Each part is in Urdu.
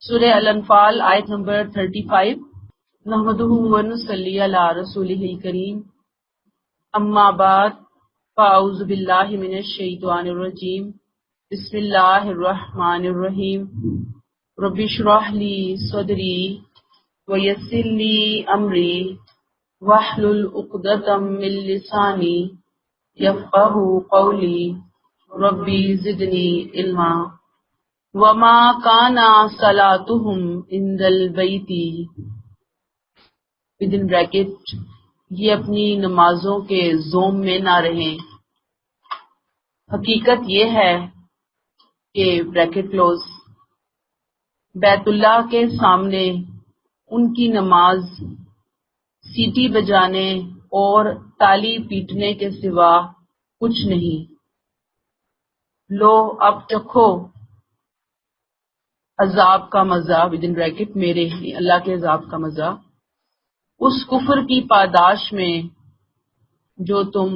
سورہ الانفال آیت نمبر 35. نحمدہ و نصلی علی رسولہ الکریم. اما بعد فاعوذ باللہ من الشیطان الرجیم. بسم اللہ الرحمن الرحیم. رب اشرح لی صدری ویسر لی امری واحلل عقدۃ من لسانی یفقہوا قولی. ربی زدنی علما. وما کان صلاتهم عند البیت within bracket یہ اپنی نمازوں کے زوم میں نہ رہیں. حقیقت یہ ہے کہ بریکٹ کلوز بیت اللہ کے سامنے ان کی نماز سیٹی بجانے اور تالی پیٹنے کے سوا کچھ نہیں. لو اب چکھو عذاب کا مزہ within bracket میرے اللہ کے عذاب کا مزہ اس کفر کی پاداش میں جو تم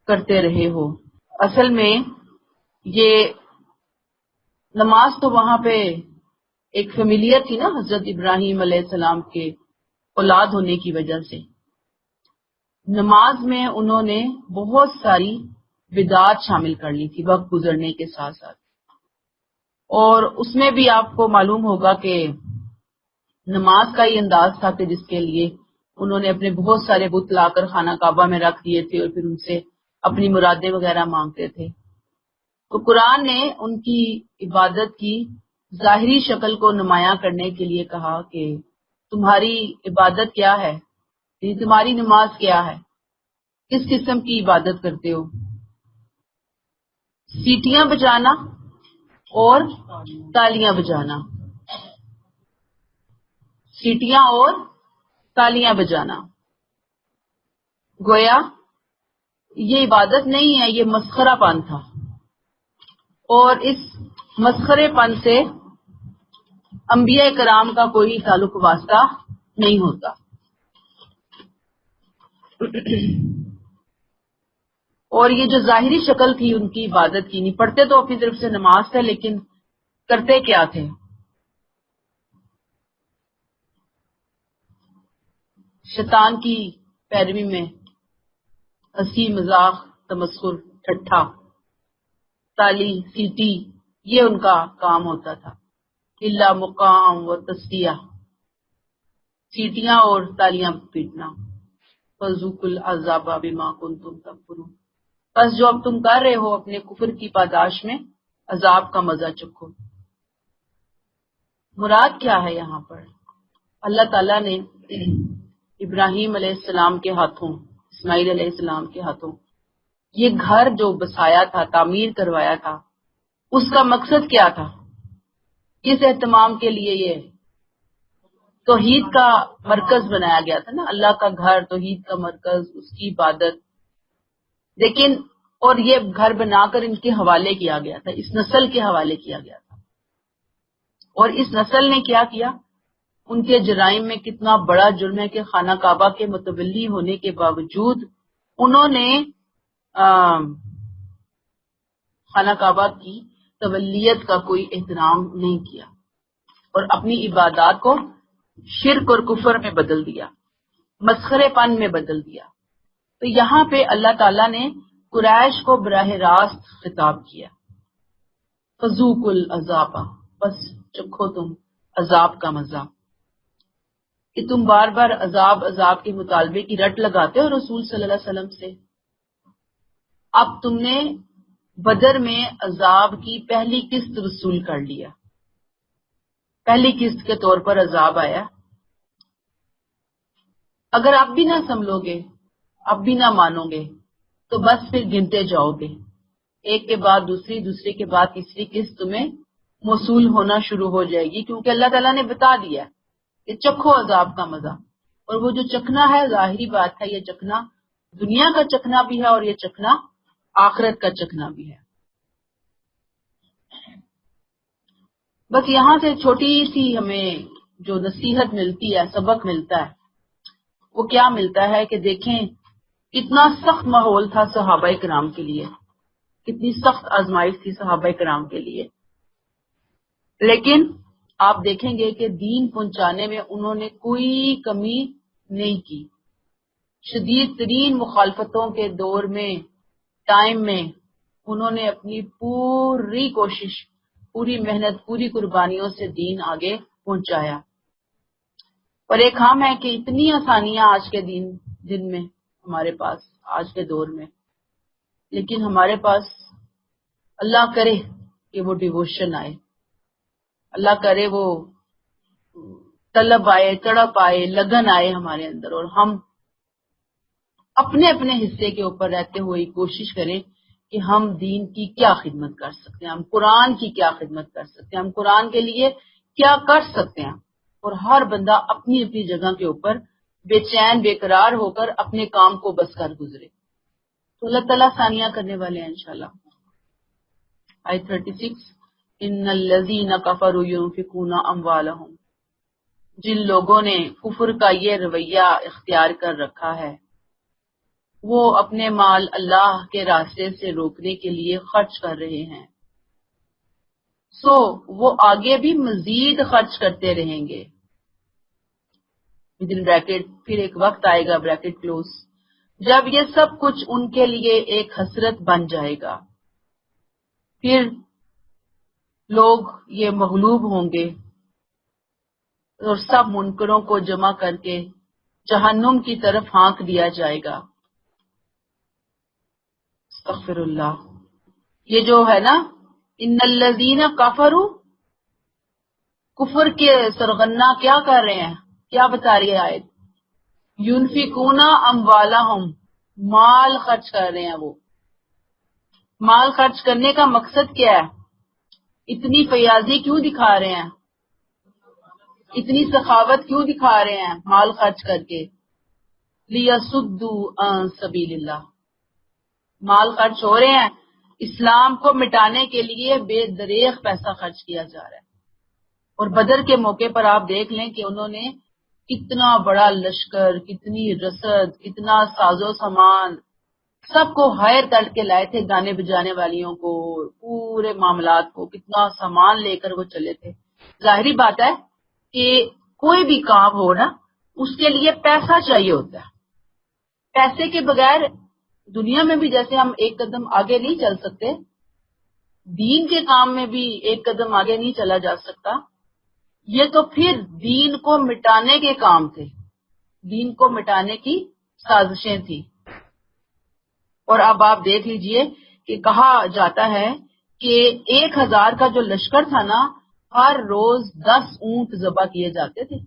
کرتے رہے ہو. اصل میں یہ نماز تو وہاں پہ ایک فیملیئر تھی نا حضرت ابراہیم علیہ السلام کے اولاد ہونے کی وجہ سے. نماز میں انہوں نے بہت ساری بدعات شامل کر لی تھی وقت گزرنے کے ساتھ ساتھ. اور اس میں بھی آپ کو معلوم ہوگا کہ نماز کا یہ انداز تھا کہ جس کے لیے انہوں نے اپنے بہت سارے بت لا کر خانہ کعبہ میں رکھ دیے تھے اور پھر ان سے اپنی مرادیں وغیرہ مانگتے تھے. تو قرآن نے ان کی عبادت کی ظاہری شکل کو نمایاں کرنے کے لیے کہا کہ تمہاری عبادت کیا ہے، یعنی تمہاری نماز کیا ہے، کس قسم کی عبادت کرتے ہو. سیٹیاں بجانا اور تالیاں بجانا. سیٹیاں اور تالیاں بجانا گویا یہ عبادت نہیں ہے، یہ مسخرہ پن تھا. اور اس مسخرے پن سے انبیاء کرام کا کوئی تعلق واسطہ نہیں ہوتا. اور یہ جو ظاہری شکل تھی ان کی عبادت کی، نہیں پڑھتے تو اپنی طرف سے نماز تھے لیکن کرتے کیا تھے؟ شیطان کی پیروی میں ہنسی مذاق تمسخر ٹھٹھا تالی سیٹی یہ ان کا کام ہوتا تھا. الا مقام و تصدیہ سیٹیاں اور تالیاں پیٹنا. فذوقوا العذاب بما کنتم تکفرون. بس جو اب تم کر رہے ہو اپنے کفر کی پاداش میں عذاب کا مزہ چکھو. مراد کیا ہے یہاں پر؟ اللہ تعالیٰ نے ابراہیم علیہ السلام کے ہاتھوں اسماعیل علیہ السلام کے ہاتھوں یہ گھر جو بسایا تھا، تعمیر کروایا تھا، اس کا مقصد کیا تھا؟ کس اہتمام کے لیے یہ توحید کا مرکز بنایا گیا تھا نا، اللہ کا گھر توحید کا مرکز، اس کی عبادت. لیکن اور یہ گھر بنا کر ان کے حوالے کیا گیا تھا، اس نسل کے حوالے کیا گیا تھا. اور اس نسل نے کیا کیا؟ ان کے جرائم میں کتنا بڑا جرم ہے کہ خانہ کعبہ کے متولی ہونے کے باوجود انہوں نے خانہ کعبہ کی تولیت کا کوئی احترام نہیں کیا اور اپنی عبادات کو شرک اور کفر میں بدل دیا، مسخرے پن میں بدل دیا. تو یہاں پہ اللہ تعالیٰ نے قریش کو براہ راست خطاب کیا. فذوقوا العذاب، بس چکھو تم عذاب کا مزہ. کہ تم بار بار عذاب کے مطالبے کی رٹ لگاتے ہو رسول صلی اللہ علیہ وسلم سے. اب تم نے بدر میں عذاب کی پہلی قسط وصول کر لیا، پہلی قسط کے طور پر عذاب آیا. اگر آپ بھی نہ سنبھلو گے، آپ بھی نہ مانو گے تو بس پھر گنتے جاؤ گے، ایک کے بعد دوسری، دوسرے کے بعد تیسری قسط تمہیں موصول ہونا شروع ہو جائے گی. کیونکہ اللہ تعالیٰ نے بتا دیا کہ چکھو عذاب کا مزہ. اور وہ جو چکھنا ہے ظاہری بات ہے، یہ چکھنا دنیا کا چکھنا بھی ہے اور یہ چکھنا آخرت کا چکھنا بھی ہے. بس یہاں سے چھوٹی سی ہمیں جو نصیحت ملتی ہے، سبق ملتا ہے، وہ کیا ملتا ہے کہ دیکھیں کتنا سخت ماحول تھا صحابہ کرام کے لیے. کتنی سخت آزمائش تھی صحابہ کرام کے لیے، لیکن آپ دیکھیں گے کہ دین پہنچانے میں انہوں نے کوئی کمی نہیں کی۔ شدید ترین مخالفتوں کے دور میں، ٹائم میں، انہوں نے اپنی پوری کوشش، پوری محنت، پوری قربانیوں سے دین آگے پہنچایا۔ اور ایک ہم ہے کہ اتنی آسانیاں آج کے دن میں ہمارے پاس، آج کے دور میں، لیکن ہمارے پاس اللہ کرے کہ وہ ڈیووشن آئے، اللہ کرے وہ طلب آئے، تڑپ آئے، لگن آئے ہمارے اندر، اور ہم اپنے اپنے حصے کے اوپر رہتے ہوئے کوشش کریں کہ ہم دین کی کیا خدمت کر سکتے ہیں، ہم قرآن کی کیا خدمت کر سکتے ہیں، ہم قرآن کے لیے کیا کر سکتے ہیں، اور ہر بندہ اپنی اپنی جگہ کے اوپر بے چین بے قرار ہو کر اپنے کام کو بس کر گزرے، تو اللہ تعالیٰ ثانیہ کرنے والے ہیں انشاءاللہ۔ آیت 36، ان الذین کفروا ينفقون اموالهم، جن لوگوں نے کفر کا یہ رویہ اختیار کر رکھا ہے، وہ اپنے مال اللہ کے راستے سے روکنے کے لیے خرچ کر رہے ہیں، سو وہ آگے بھی مزید خرچ کرتے رہیں گے، ودن بریکٹ، پھر ایک وقت آئے گا بریکٹ کلوز، جب یہ سب کچھ ان کے لیے ایک حسرت بن جائے گا، پھر لوگ یہ مغلوب ہوں گے اور سب منکروں کو جمع کر کے جہنم کی طرف ہانک دیا جائے گا۔ استغفر اللہ، یہ جو ہے نا، ان الذین کفروا، کفر کے سرغنہ کیا کر رہے ہیں، کیا بتا رہی ہے آیت؟ ينفقون اموالهم، مال خرچ کر رہے ہیں، وہ مال خرچ کرنے کا مقصد کیا ہے؟ اتنی فیاضی کیوں دکھا رہے ہیں، اتنی سخاوت کیوں دکھا رہے ہیں مال خرچ کر کے؟ لیصدوا عن سبیل اللہ، مال خرچ ہو رہے ہیں، اسلام کو مٹانے کے لیے بے دریغ پیسہ خرچ کیا جا رہا ہے۔ اور بدر کے موقع پر آپ دیکھ لیں کہ انہوں نے کتنا بڑا لشکر، کتنی رسد، کتنا ساز و سامان، سب کو ہائر کر کے لائے تھے، گانے بجانے والیوں کو، پورے معاملات کو، کتنا سامان لے کر وہ چلے تھے۔ ظاہری بات ہے کہ کوئی بھی کام ہو نا، اس کے لیے پیسہ چاہیے ہوتا ہے، پیسے کے بغیر دنیا میں بھی جیسے ہم ایک قدم آگے نہیں چل سکتے، دین کے کام میں بھی ایک قدم آگے نہیں چلا جا سکتا۔ یہ تو پھر دین کو مٹانے کے کام تھے، دین کو مٹانے کی سازشیں تھی۔ اور اب آپ دیکھ لیجئے کہ کہا جاتا ہے کہ 1000 کا جو لشکر تھا نا، ہر روز 10 اونٹ ذبح کیے جاتے تھے،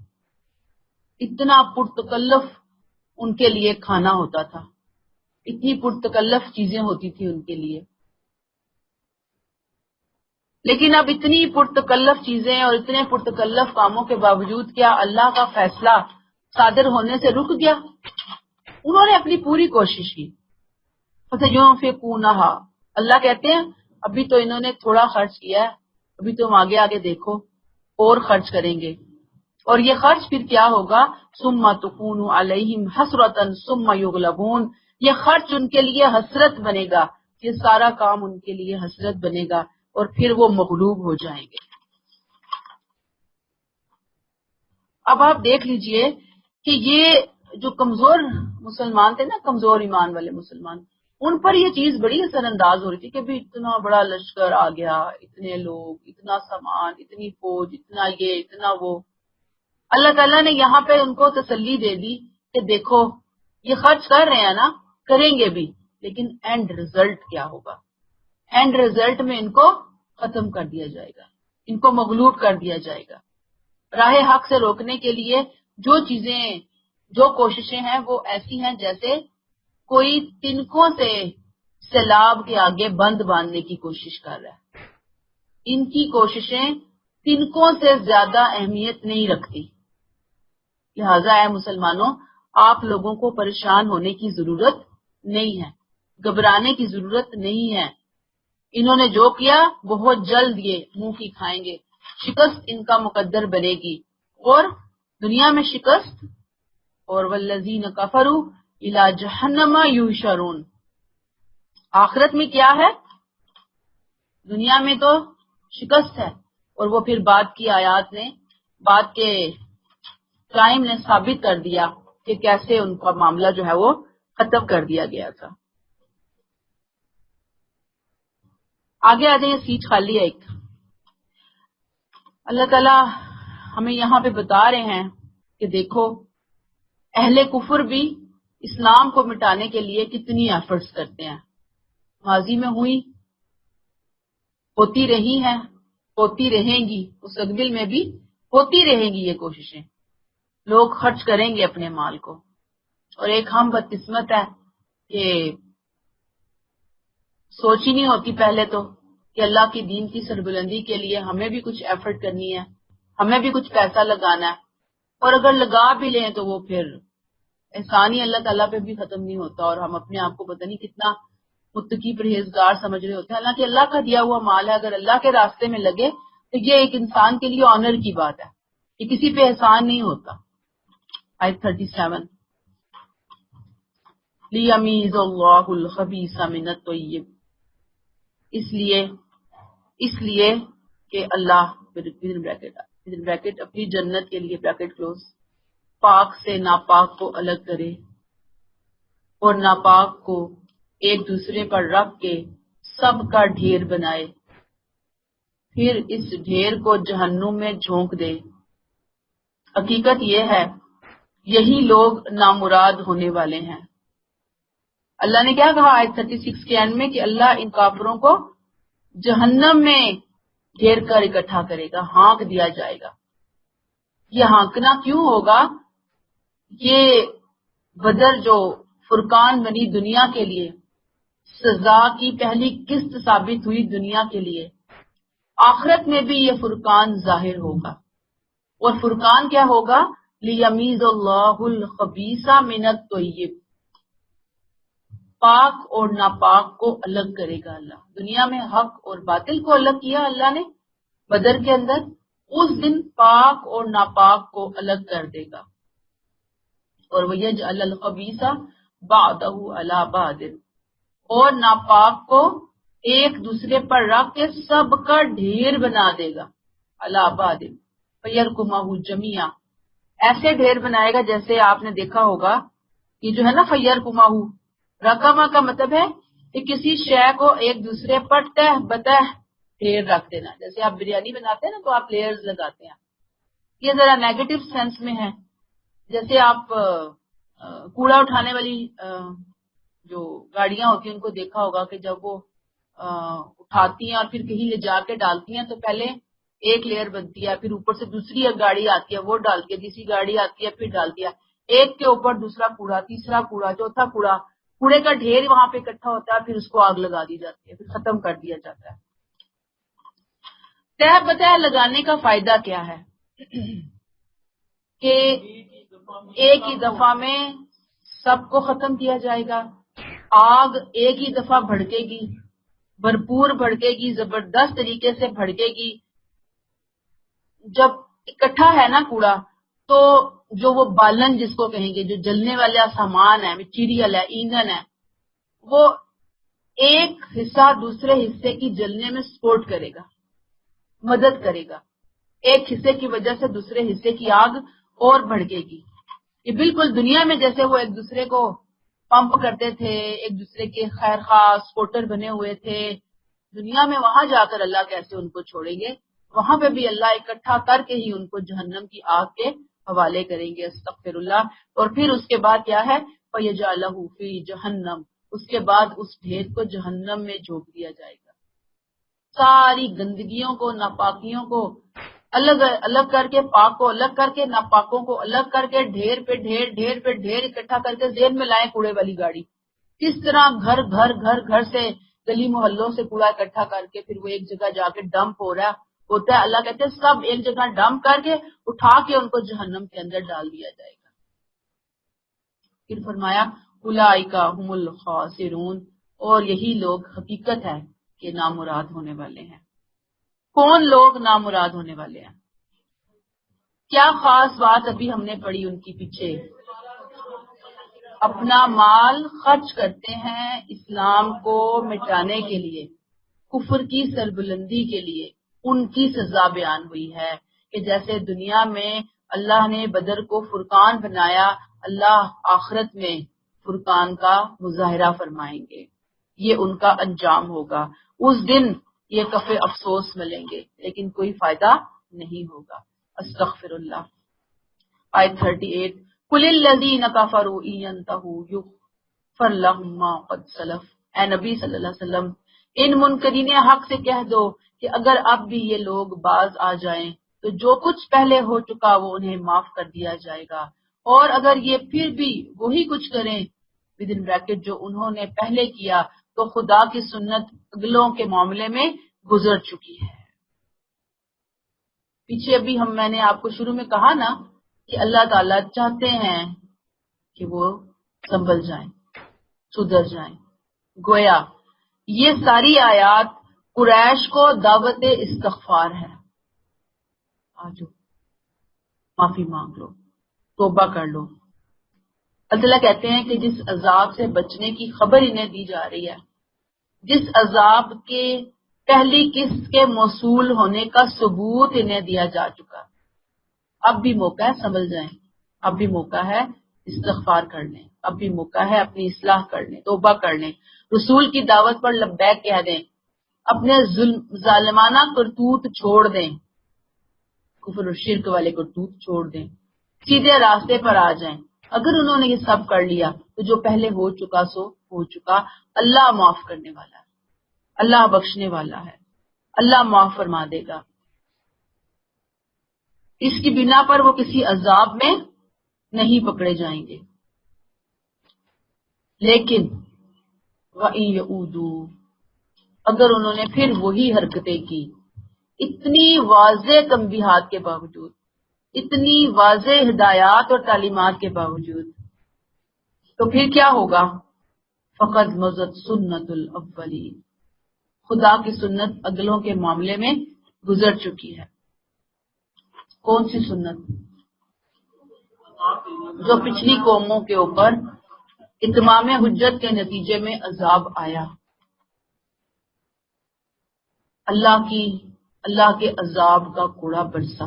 اتنا پرتکلف ان کے لیے کھانا ہوتا تھا، اتنی پرتکلف چیزیں ہوتی تھی ان کے لیے۔ لیکن اب اتنی پرتکلف چیزیں اور اتنے پرتکلف کاموں کے باوجود کیا اللہ کا فیصلہ صادر ہونے سے رک گیا؟ انہوں نے اپنی پوری کوشش کی۔ فَسَيُنْفِقُونَهَا، اللہ کہتے ہیں ابھی تو انہوں نے تھوڑا خرچ کیا ہے، ابھی تم آگے آگے دیکھو اور خرچ کریں گے، اور یہ خرچ پھر کیا ہوگا؟ ثُمَّ تُكُونُ عَلَيْهِمْ حَسْرَةً ثُمَّ يُغْلَبُونَ، یہ خرچ ان کے لیے حسرت بنے گا، یہ سارا کام ان کے لیے حسرت بنے گا، اور پھر وہ مغلوب ہو جائیں گے۔ اب آپ دیکھ لیجئے کہ یہ جو کمزور مسلمان تھے نا، کمزور ایمان والے مسلمان، ان پر یہ چیز بڑی اثر انداز ہو رہی تھی کہ بھی اتنا بڑا لشکر آ گیا، اتنے لوگ، اتنا سامان، اتنی فوج، اتنا یہ، اتنا وہ۔ اللہ تعالیٰ نے یہاں پہ ان کو تسلی دے دی کہ دیکھو یہ خرچ کر رہے ہیں نا، کریں گے بھی، لیکن اینڈ ریزلٹ کیا ہوگا؟ اینڈ ریزلٹ میں ان کو ختم کر دیا جائے گا، ان کو مغلوب کر دیا جائے گا۔ راہ حق سے روکنے کے لیے جو چیزیں، جو کوششیں ہیں، وہ ایسی ہیں جیسے کوئی تنکوں سے سیلاب کے آگے بند باندھنے کی کوشش کر رہا ہے۔ ان کی کوششیں تنکوں سے زیادہ اہمیت نہیں رکھتی، لہذا اے مسلمانوں، آپ لوگوں کو پریشان ہونے کی ضرورت نہیں ہے، گھبرانے کی ضرورت نہیں ہے۔ انہوں نے جو کیا بہت جلد یہ منہ کی کھائیں گے، شکست ان کا مقدر بنے گی، اور دنیا میں شکست، اور والذین کفروا الی جہنم یحشرون، آخرت میں کیا ہے؟ دنیا میں تو شکست ہے، اور وہ پھر بعد کی آیات نے، بعد کے ٹائم نے ثابت کر دیا کہ کیسے ان کا معاملہ جو ہے وہ ختم کر دیا گیا تھا۔ آگے آ جائیں، سیٹ خالی ہے ایک۔ اللہ تعالیٰ ہمیں یہاں پہ بتا رہے ہیں کہ دیکھو اہل کفر بھی اسلام کو مٹانے کے لیے کتنی ایفرٹس کرتے ہیں، ماضی میں ہوئی، ہوتی رہی ہیں، ہوتی رہیں گی، مستقبل میں بھی ہوتی رہیں گی یہ کوششیں۔ لوگ خرچ کریں گے اپنے مال کو، اور ایک ہم بدقسمت ہے کہ سوچ ہی نہیں ہوتی پہلے تو کہ اللہ کی دین کی سربلندی کے لیے ہمیں بھی کچھ ایفرٹ کرنی ہے، ہمیں بھی کچھ پیسہ لگانا ہے، اور اگر لگا بھی لیں تو وہ پھر احسان ہی اللہ تعالیٰ پہ بھی ختم نہیں ہوتا، اور ہم اپنے آپ کو پتہ نہیں کتنا متقی پرہیزگار سمجھ رہے ہوتے ہیں۔ حالانکہ اللہ کا دیا ہوا مال ہے، اگر اللہ کے راستے میں لگے تو یہ ایک انسان کے لیے آنر کی بات ہے، یہ کسی پہ احسان نہیں ہوتا۔ آیت 37 لیمیز اللہ الخبیث من الطیب، اس لیے کہ اللہ بریکٹ اپنی جنت کے لیے بریکٹ کلوز پاک سے ناپاک کو الگ کرے، اور ناپاک کو ایک دوسرے پر رکھ کے سب کا ڈھیر بنائے، پھر اس ڈھیر کو جہنم میں جھونک دے۔ حقیقت یہ ہے یہی لوگ نامراد ہونے والے ہیں۔ اللہ نے کیا کہا آیت 36 کے اینڈ میں کہ اللہ ان کافروں کو جہنم میں گھیر کر اکٹھا کرے گا، ہانک دیا جائے گا۔ یہ ہانکنا کیوں ہوگا؟ یہ بدر جو فرقان بنی دنیا کے لیے سزا کی پہلی قسط ثابت ہوئی دنیا کے لیے، آخرت میں بھی یہ فرقان ظاہر ہوگا، اور فرقان کیا ہوگا؟ لیمیز اللہ الخبیث من الطیب، پاک اور ناپاک کو الگ کرے گا اللہ۔ دنیا میں حق اور باطل کو الگ کیا اللہ نے بدر کے اندر، اس دن پاک اور ناپاک کو الگ کر دے گا۔ اور وَيَجْعَلَ الْخَبِيثَ بَعْضَهُ عَلَى بَعْضٍ، اور ناپاک کو ایک دوسرے پر رکھ کے سب کا ڈھیر بنا دے گا، عَلَى بَعْضٍ فَيَرْكُمَهُ جَمِيعًا، ایسے ڈھیر بنائے گا جیسے آپ نے دیکھا ہوگا یہ جو ہے نا فَيَرْكُمَهُ، رقمہ کا مطلب ہے کہ کسی شے کو ایک دوسرے پر تہ بتہ ڈھیر رکھ دینا۔ جیسے آپ بریانی بناتے ہیں نا تو آپ لیئرز لگاتے ہیں، یہ ذرا نیگیٹو سینس میں ہے۔ جیسے آپ کوڑا اٹھانے والی جو گاڑیاں ہوتی ہیں ان کو دیکھا ہوگا کہ جب وہ اٹھاتی ہیں اور پھر کہیں لے جا کے ڈالتی ہیں تو پہلے ایک لیئر بنتی ہے، پھر اوپر سے دوسری ایک گاڑی آتی ہے وہ ڈالتی ہے، تیسری گاڑی آتی ہے پھر ڈالتی ہے، ایک کے اوپر دوسرا کوڑا، تیسرا کوڑا، چوتھا کوڑا، کوڑے کا ڈھیر وہاں پہ اکٹھا ہوتا ہے، پھر اس کو آگ لگا دی جاتی ہے، پھر ختم کر دیا جاتا ہے۔ تہ بتہ لگانے کا فائدہ کیا ہے کہ ایک ہی دفعہ میں سب کو ختم کیا جائے گا، آگ ایک ہی دفعہ بھڑکے گی، بھرپور بھڑکے گی، زبردست طریقے سے بھڑکے گی۔ جب اکٹھا ہے نا کوڑا تو جو وہ بالن جس کو کہیں گے، جو جلنے والا سامان ہے، مٹیریل ہے، ایندھن ہے، وہ ایک حصہ دوسرے حصے کی جلنے میں سپورٹ کرے گا، مدد کرے گا، ایک حصے کی وجہ سے دوسرے حصے کی آگ اور بھڑکے گی۔ یہ بالکل دنیا میں جیسے وہ ایک دوسرے کو پمپ کرتے تھے، ایک دوسرے کے خیر خواہ سپورٹر بنے ہوئے تھے، دنیا میں وہاں جا کر اللہ کیسے ان کو چھوڑیں گے؟ وہاں پہ بھی اللہ اکٹھا کر کے ہی ان کو جہنم کی آگ کے حوالے کریں گے، استغفر اللہ۔ اور پھر اس کے بعد کیا ہے؟ فَيَجْعَلَهُ فِي جَهَنَّمَ، اس کے بعد اس ڈھیر کو جہنم میں جھونک دیا جائے گا۔ ساری گندگیوں کو، ناپاکیوں کو الگ کر کے، پاک کو الگ کر کے، ناپاکوں کو الگ کر کے، ڈھیر پہ ڈھیر، ڈھیر پہ ڈھیر اکٹھا کر کے ذہن میں لائیں کوڑے والی گاڑی، کس طرح گھر سے، گلی محلوں سے کوڑا اکٹھا کر کے پھر وہ ایک جگہ جا کے ڈمپ ہوتا ہے۔ اللہ کہتے ہیں سب ایک جگہ ڈمپ کر کے اٹھا کے ان کو جہنم کے اندر ڈال دیا جائے گا۔ پھر فرمایا اولئک هم الخاسرون، اور یہی لوگ حقیقت ہے کہ نامراد ہونے والے ہیں۔ کون لوگ نامراد ہونے والے ہیں؟ کیا خاص بات ابھی ہم نے پڑھی ان کی پیچھے؟ اپنا مال خرچ کرتے ہیں اسلام کو مٹانے کے لیے، کفر کی سربلندی کے لیے ان کی سزا بیان ہوئی ہے کہ جیسے دنیا میں اللہ نے بدر کو فرقان بنایا، اللہ آخرت میں فرقان کا مظاہرہ فرمائیں گے، یہ ان کا انجام ہوگا۔ اس دن یہ کفے افسوس ملیں گے لیکن کوئی فائدہ نہیں ہوگا۔ استغفر اللہ۔ آیت 38 قل الذین کفروا ان ينتهوا یغفر لهم ما قد سلف، اے نبی صلی اللہ علیہ وسلم ان منکرین حق سے کہہ دو کہ اگر اب بھی یہ لوگ باز آ جائیں تو جو کچھ پہلے ہو چکا وہ انہیں معاف کر دیا جائے گا، اور اگر یہ پھر بھی وہی کچھ کریں ودن بریکٹ جو انہوں نے پہلے کیا تو خدا کی سنت اگلوں کے معاملے میں گزر چکی ہے۔ پیچھے ابھی میں نے آپ کو شروع میں کہا نا کہ اللہ تعالیٰ چاہتے ہیں کہ وہ سنبھل جائیں، سدھر جائیں۔ گویا یہ ساری آیات قریش کو دعوت استغفار ہے، آجو معافی مانگ لو، توبہ کر لو۔ اللہ تعالیٰ کہتے ہیں کہ جس عذاب سے بچنے کی خبر انہیں دی جا رہی ہے، جس عذاب کے پہلی قسط کے موصول ہونے کا ثبوت انہیں دیا جا چکا، اب بھی موقع ہے سنبھل جائیں، اب بھی موقع ہے استغفار کرنے، اب بھی موقع ہے اپنی اصلاح کرنے، توبہ کرنے، رسول کی دعوت پر لبیک کہہ دیں، اپنے ظالمانہ کرتوت چھوڑ دیں، کفر و شرک والے کرتوت چھوڑ دیں، سیدھے راستے پر آ جائیں۔ اگر انہوں نے یہ سب کر لیا تو جو پہلے ہو چکا سو ہو چکا، اللہ معاف کرنے والا ہے، اللہ بخشنے والا ہے، اللہ معاف فرما دے گا۔ اس کی بنا پر وہ کسی عذاب میں نہیں پکڑے جائیں گے۔ لیکن وَإِن يَعُودُوا، اگر انہوں نے پھر وہی حرکتیں کی، اتنی واضح تنبیہات کے باوجود، اتنی واضح ہدایات اور تعلیمات کے باوجود، تو پھر کیا ہوگا؟ فَقَدْ مَضَتْ سُنَّتُ الْأَوَّلِينَ، خدا کی سنت اگلوں کے معاملے میں گزر چکی ہے۔ کون سی سنت؟ جو پچھلی قوموں کے اوپر اتمام حجت کے نتیجے میں عذاب آیا، اللہ کے عذاب کا کوڑا برسا،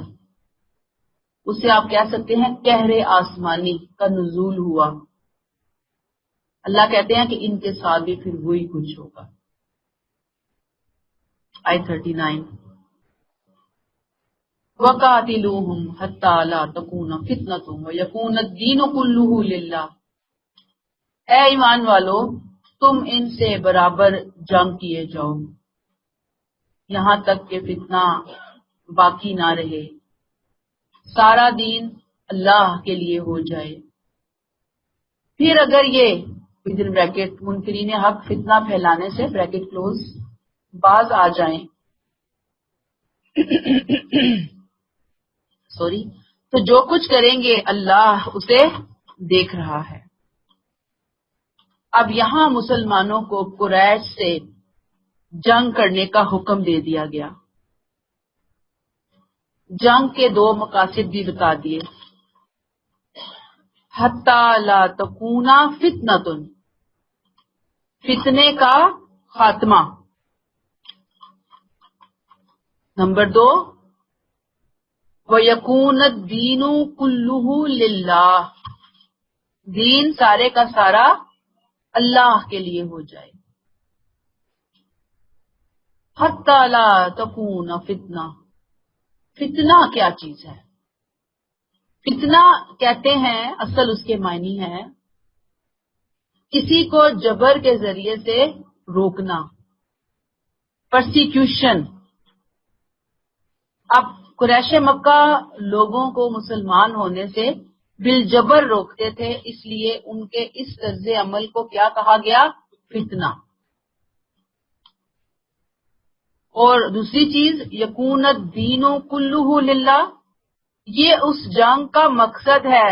اسے آپ کہہ سکتے ہیں قہر آسمانی کا نزول ہوا۔ اللہ کہتے ہیں کہ ان کے ساتھ بھی پھر وہی کچھ ہوگا۔ آیت 39 وَقَاتِلُوهُمْ حَتَّى لَا تَكُونَ فِتْنَةٌ وَيَكُونَ الدِّينُ كُلُّهُ لِلَّهِ، اے ایمان والو تم ان سے برابر جنگ کیے جاؤ یہاں تک کہ فتنہ باقی نہ رہے، سارا دین اللہ کے لیے ہو جائے۔ پھر اگر یہ ودن بریکٹ منکرین حق فتنہ پھیلانے سے بریکٹ کلوز باز آ جائیں تو جو کچھ کریں گے اللہ اسے دیکھ رہا ہے۔ اب یہاں مسلمانوں کو قریش سے جنگ کرنے کا حکم دے دیا گیا۔ جنگ کے دو مقاصد بھی بتا دیے، حتی لا تکون فتنۃ، فتنے کا خاتمہ، نمبر 2 وَيَكُونَ الدِّينُ كُلُّهُ لِلَّهِ، دین سارے کا سارا اللہ کے لیے ہو جائے۔ حتی لا تکون فتنہ، فتنہ کیا چیز ہے؟ فتنہ کہتے ہیں اصل اس کے معنی ہے کسی کو جبر کے ذریعے سے روکنا، پرسیکیوشن۔ اب قریش مکہ لوگوں کو مسلمان ہونے سے بالجبر روکتے تھے، اس لیے ان کے اس طرز عمل کو کیا کہا گیا؟ فتنہ۔ اور دوسری چیز یکون الدین کلہ للہ، یہ اس جنگ کا مقصد ہے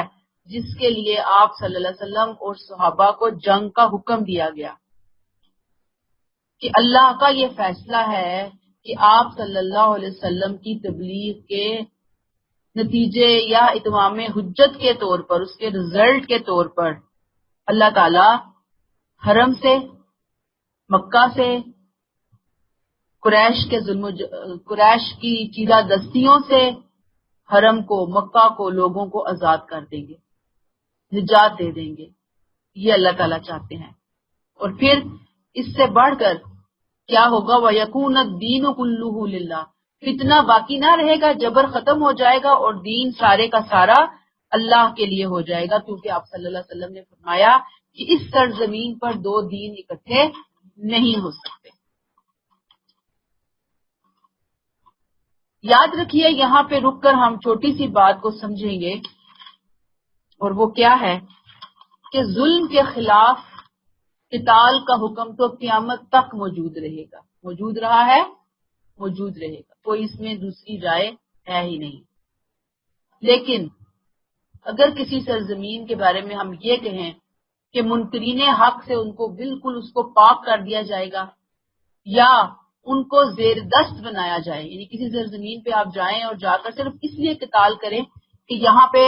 جس کے لیے آپ صلی اللہ علیہ وسلم اور صحابہ کو جنگ کا حکم دیا گیا، کہ اللہ کا یہ فیصلہ ہے کہ آپ صلی اللہ علیہ وسلم کی تبلیغ کے نتیجے یا اتمام حجت کے طور پر، اس کے رزلٹ کے طور پر اللہ تعالی حرم سے، مکہ سے قریش کی چیرہ دستیوں سے حرم کو، مکہ کو، لوگوں کو آزاد کر دیں گے، نجات دے دیں گے. یہ اللہ تعالیٰ چاہتے ہیں. اور پھر اس سے بڑھ کر کیا ہوگا؟ وَيَكُونَ الدِّينُ كُلُّهُ لِلَّهِ. فتنہ باقی نہ رہے گا، جبر ختم ہو جائے گا اور دین سارے کا سارا اللہ کے لیے ہو جائے گا، کیونکہ آپ صلی اللہ علیہ وسلم نے فرمایا کہ اس سرزمین پر دو دین اکٹھے نہیں ہو سکتے. یاد رکھیے یہاں پہ رک کر ہم چھوٹی سی بات کو سمجھیں گے، اور وہ کیا ہے کہ ظلم کے خلاف قتال کا حکم تو قیامت تک موجود رہے گا، موجود رہا ہے، موجود رہے گا، کوئی اس میں دوسری رائے ہے ہی نہیں. لیکن اگر کسی سرزمین کے بارے میں ہم یہ کہیں کہ منکرین حق سے ان کو بالکل اس کو پاک کر دیا جائے گا یا ان کو زیر دست بنایا جائے، یعنی کسی سرزمین پہ آپ جائیں اور جا کر صرف اس لیے قتال کریں کہ یہاں پہ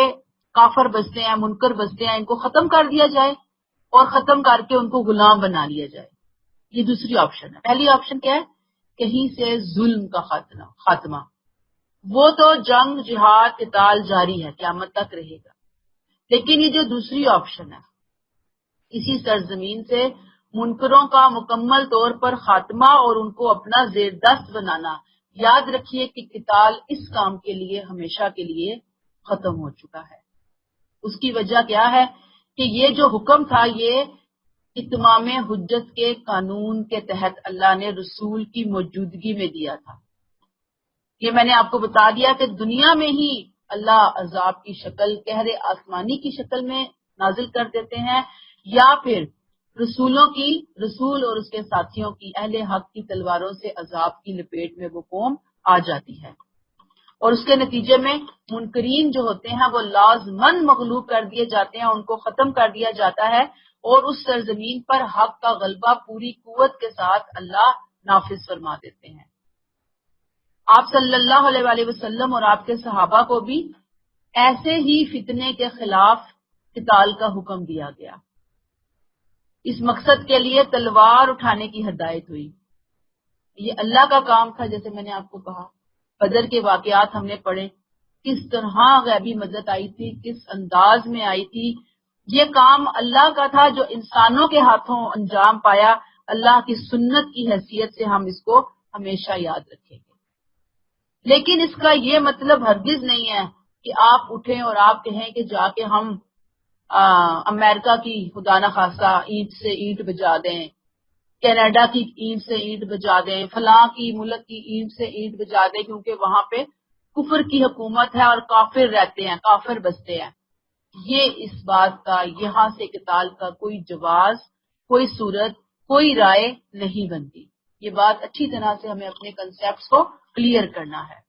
کافر بستے ہیں، منکر بستے ہیں، ان کو ختم کر دیا جائے اور ختم کر کے ان کو غلام بنا لیا جائے. یہ دوسری آپشن ہے. پہلی آپشن کیا ہے؟ کہیں سے ظلم کا خاتمہ. وہ تو جنگ، جہاد، قتال جاری ہے، قیامت تک رہے گا. لیکن یہ جو دوسری آپشن ہے، اسی سرزمین سے منکروں کا مکمل طور پر خاتمہ اور ان کو اپنا زیر دست بنانا، یاد رکھیے کہ قتال اس کام کے لیے ہمیشہ کے لیے ختم ہو چکا ہے. اس کی وجہ کیا ہے کہ یہ جو حکم تھا یہ اتمام حجت کے قانون کے تحت اللہ نے رسول کی موجودگی میں دیا تھا. یہ میں نے آپ کو بتا دیا کہ دنیا میں ہی اللہ عذاب کی شکل قہر آسمانی کی شکل میں نازل کر دیتے ہیں، یا پھر رسول اور اس کے ساتھیوں کی اہل حق کی تلواروں سے عذاب کی لپیٹ میں وہ قوم آ جاتی ہے، اور اس کے نتیجے میں منکرین جو ہوتے ہیں وہ لازماً مغلوب کر دیے جاتے ہیں، ان کو ختم کر دیا جاتا ہے، اور اس سرزمین پر حق کا غلبہ پوری قوت کے ساتھ اللہ نافذ فرما دیتے ہیں. آپ صلی اللہ علیہ وآلہ وسلم اور آپ کے صحابہ کو بھی ایسے ہی فتنے کے خلاف قتال کا حکم دیا گیا. اس مقصد کے لیے تلوار اٹھانے کی ہدایت ہوئی. یہ اللہ کا کام تھا. جیسے میں نے آپ کو کہا بدر کے واقعات ہم نے پڑھے، کس طرح غیبی مدد آئی تھی، کس انداز میں آئی تھی. یہ کام اللہ کا تھا جو انسانوں کے ہاتھوں انجام پایا. اللہ کی سنت کی حیثیت سے ہم اس کو ہمیشہ یاد رکھیں گے. لیکن اس کا یہ مطلب ہرگز نہیں ہے کہ آپ اٹھیں اور آپ کہیں کہ جا کے ہم امریکہ کی خدا نخواستہ اینٹ سے اینٹ بجا دیں، کینیڈا کی اینٹ سے اینٹ بجا دیں، فلاں کی ملک کی اینٹ سے اینٹ بجا دیں، کیونکہ وہاں پہ کفر کی حکومت ہے اور کافر رہتے ہیں، کافر بستے ہیں. یہ اس بات کا یہاں سے قتال کا کوئی جواز، کوئی صورت، کوئی رائے نہیں بنتی. یہ بات اچھی طرح سے ہمیں اپنے کنسیپٹس کو کلیئر کرنا ہے.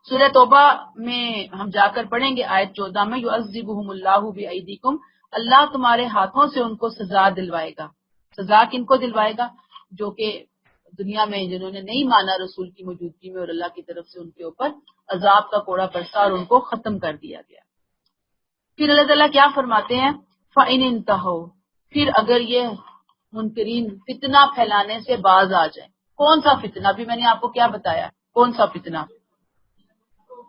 سورہ توبہ میں ہم جا کر پڑھیں گے آیت 14 میں، یعذبہم اللہ بایدیکم، اللہ تمہارے ہاتھوں سے ان کو سزا دلوائے گا. سزا کن کو دلوائے گا؟ جو کہ دنیا میں جنہوں نے نہیں مانا رسول کی موجودگی میں، اور اللہ کی طرف سے ان کے اوپر عذاب کا کوڑا برسا اور ان کو ختم کر دیا گیا. پھر اللہ تعالیٰ کیا فرماتے ہیں؟ فَإِنِ انتہوا، پھر اگر یہ منکرین فتنہ پھیلانے سے باز آ جائیں. کون سا فتنہ؟ ابھی میں نے آپ کو کیا بتایا، کون سا فتنہ؟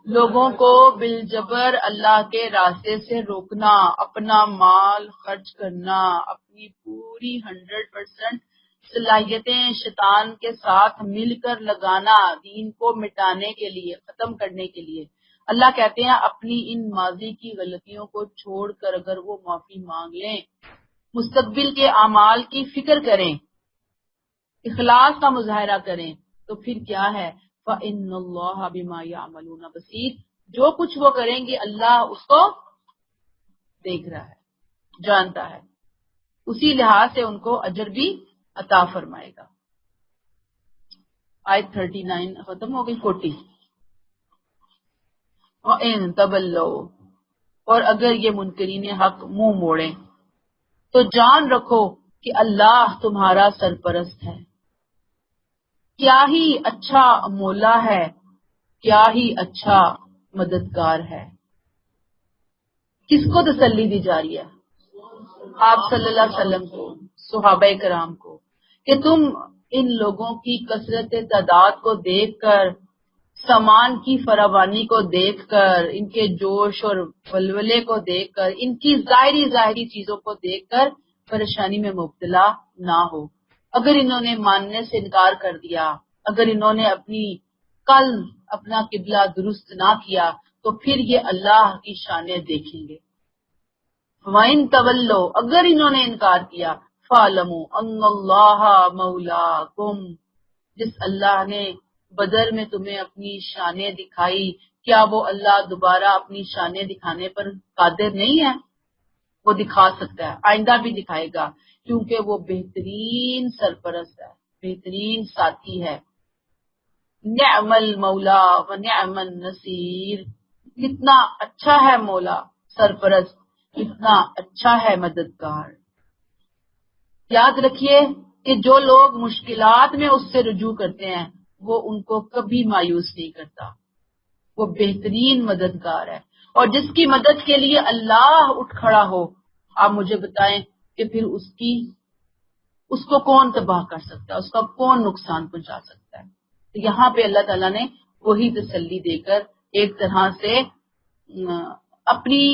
لوگوں کو بالجبر اللہ کے راستے سے روکنا، اپنا مال خرچ کرنا، اپنی پوری 100% صلاحیتیں شیطان کے ساتھ مل کر لگانا، دین کو مٹانے کے لیے، ختم کرنے کے لیے. اللہ کہتے ہیں اپنی ان ماضی کی غلطیوں کو چھوڑ کر اگر وہ معافی مانگ لیں، مستقبل کے اعمال کی فکر کریں، اخلاص کا مظاہرہ کریں، تو پھر کیا ہے؟ فَإِنَّ اللَّهَ بِمَا يَعْمَلُونَ بَصِيرٌ، جو کچھ وہ کریں گے اللہ اس کو دیکھ رہا ہے، جانتا ہے، اسی لحاظ سے ان کو اجر بھی عطا فرمائے گا. آیت 39 ختم ہو گئی. 40 وَإِن تَوَلَّوْا، اور اگر یہ منکرین حق منہ موڑیں تو جان رکھو کہ اللہ تمہارا سرپرست ہے، کیا ہی اچھا مولا ہے، کیا ہی اچھا مددگار ہے. کس کو تسلی دی جا رہی ہے؟ آپ صلی اللہ علیہ وسلم کو، صحابہ کرام کو، کہ تم ان لوگوں کی کثرت تعداد کو دیکھ کر، سامان کی فراوانی کو دیکھ کر، ان کے جوش اور ولولے کو دیکھ کر، ان کی ظاہری چیزوں کو دیکھ کر پریشانی میں مبتلا نہ ہو۔ اگر انہوں نے ماننے سے انکار کر دیا، اگر انہوں نے اپنا قبلہ درست نہ کیا، تو پھر یہ اللہ کی شانیں دیکھیں گے۔ وَإِن تَوَلَّوْا، اگر انہوں نے انکار کیا، فَاعْلَمُوا أَنَّ اللَّهَ مَوْلَاكُمْ، جس اللہ نے بدر میں تمہیں اپنی شانیں دکھائی، کیا وہ اللہ دوبارہ اپنی شانیں دکھانے پر قادر نہیں ہے؟ وہ دکھا سکتا ہے، آئندہ بھی دکھائے گا، کیونکہ وہ بہترین سرپرست ہے، بہترین ساتھی ہے۔ نعم المولا و نعم النصیر، کتنا اچھا ہے مولا سرپرست، کتنا اچھا ہے مددگار۔ یاد رکھیے کہ جو لوگ مشکلات میں اس سے رجوع کرتے ہیں وہ ان کو کبھی مایوس نہیں کرتا، وہ بہترین مددگار ہے۔ اور جس کی مدد کے لیے اللہ اٹھ کھڑا ہو، آپ مجھے بتائیں کہ پھر اس کو کون تباہ کر سکتا ہے، اس کا کون نقصان پہنچا سکتا ہے؟ تو یہاں پہ اللہ تعالیٰ نے وہی تسلی دے کر ایک طرح سے اپنی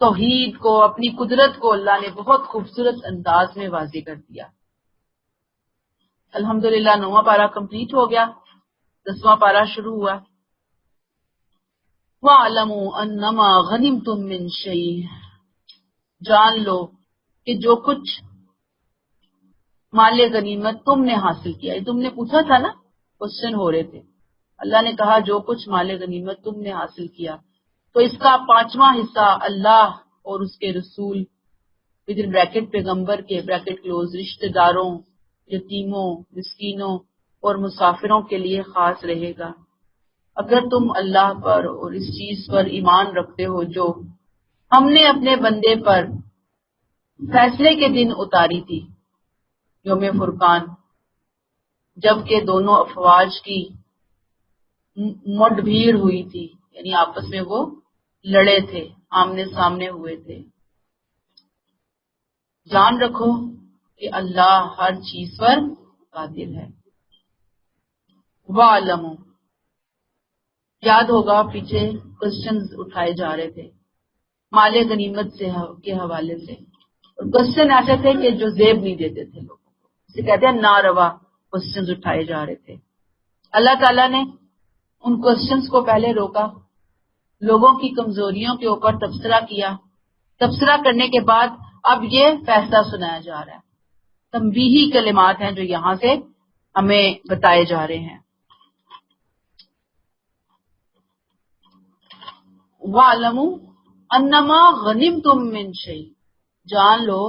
توحید کو، اپنی قدرت کو اللہ نے بہت خوبصورت انداز میں واضح کر دیا۔ الحمدللہ 9واں پارہ کمپلیٹ ہو گیا، 10واں پارہ شروع ہوا۔ وَاعْلَمُوا أَنَّمَا غَنِمْتُم مِّن شَيْءٍ، جان لو کہ جو کچھ مال غنیمت تم نے حاصل کیا، یہ تم نے پوچھا تھا نا، کوشچن ہو رہے تھے۔ اللہ نے کہا جو کچھ مال غنیمت تم نے حاصل کیا، تو اس کا 5واں حصہ اللہ اور اس کے رسول ودن بریکٹ پیغمبر کے بریکٹ کلوز رشتہ داروں، یتیموں، مسکینوں اور مسافروں کے لیے خاص رہے گا۔ اگر تم اللہ پر اور اس چیز پر ایمان رکھتے ہو جو ہم نے اپنے بندے پر فیصلے کے دن اتاری تھی، یوم فرقان، جبکہ دونوں افواج کی مڈ بھیڑ ہوئی تھی، یعنی آپس میں وہ لڑے تھے، آمنے سامنے ہوئے تھے۔ جان رکھو کہ اللہ ہر چیز پر قادر ہے۔ وَاعْلَمُوا، یاد ہوگا پیچھے کوسچنز اٹھائے جا رہے تھے مال غنیمت کے حوالے سے، اور کوسچن ایسے تھے کہ جو زیب نہیں دیتے تھے لوگوں کو، اسے کہتے ہیں ناروا کوسچنز اٹھائے جا رہے تھے۔ اللہ تعالیٰ نے ان کوسچنز کو پہلے روکا، لوگوں کی کمزوریوں کے اوپر تبصرہ کیا، تبصرہ کرنے کے بعد اب یہ فیصلہ سنایا جا رہا ہے۔ تنبیہی کلمات ہیں جو یہاں سے ہمیں بتائے جا رہے ہیں۔ وَاعْلَمُوا أَنَّمَا غَنِمْتُم مِّن شَيْءٍ، جان لو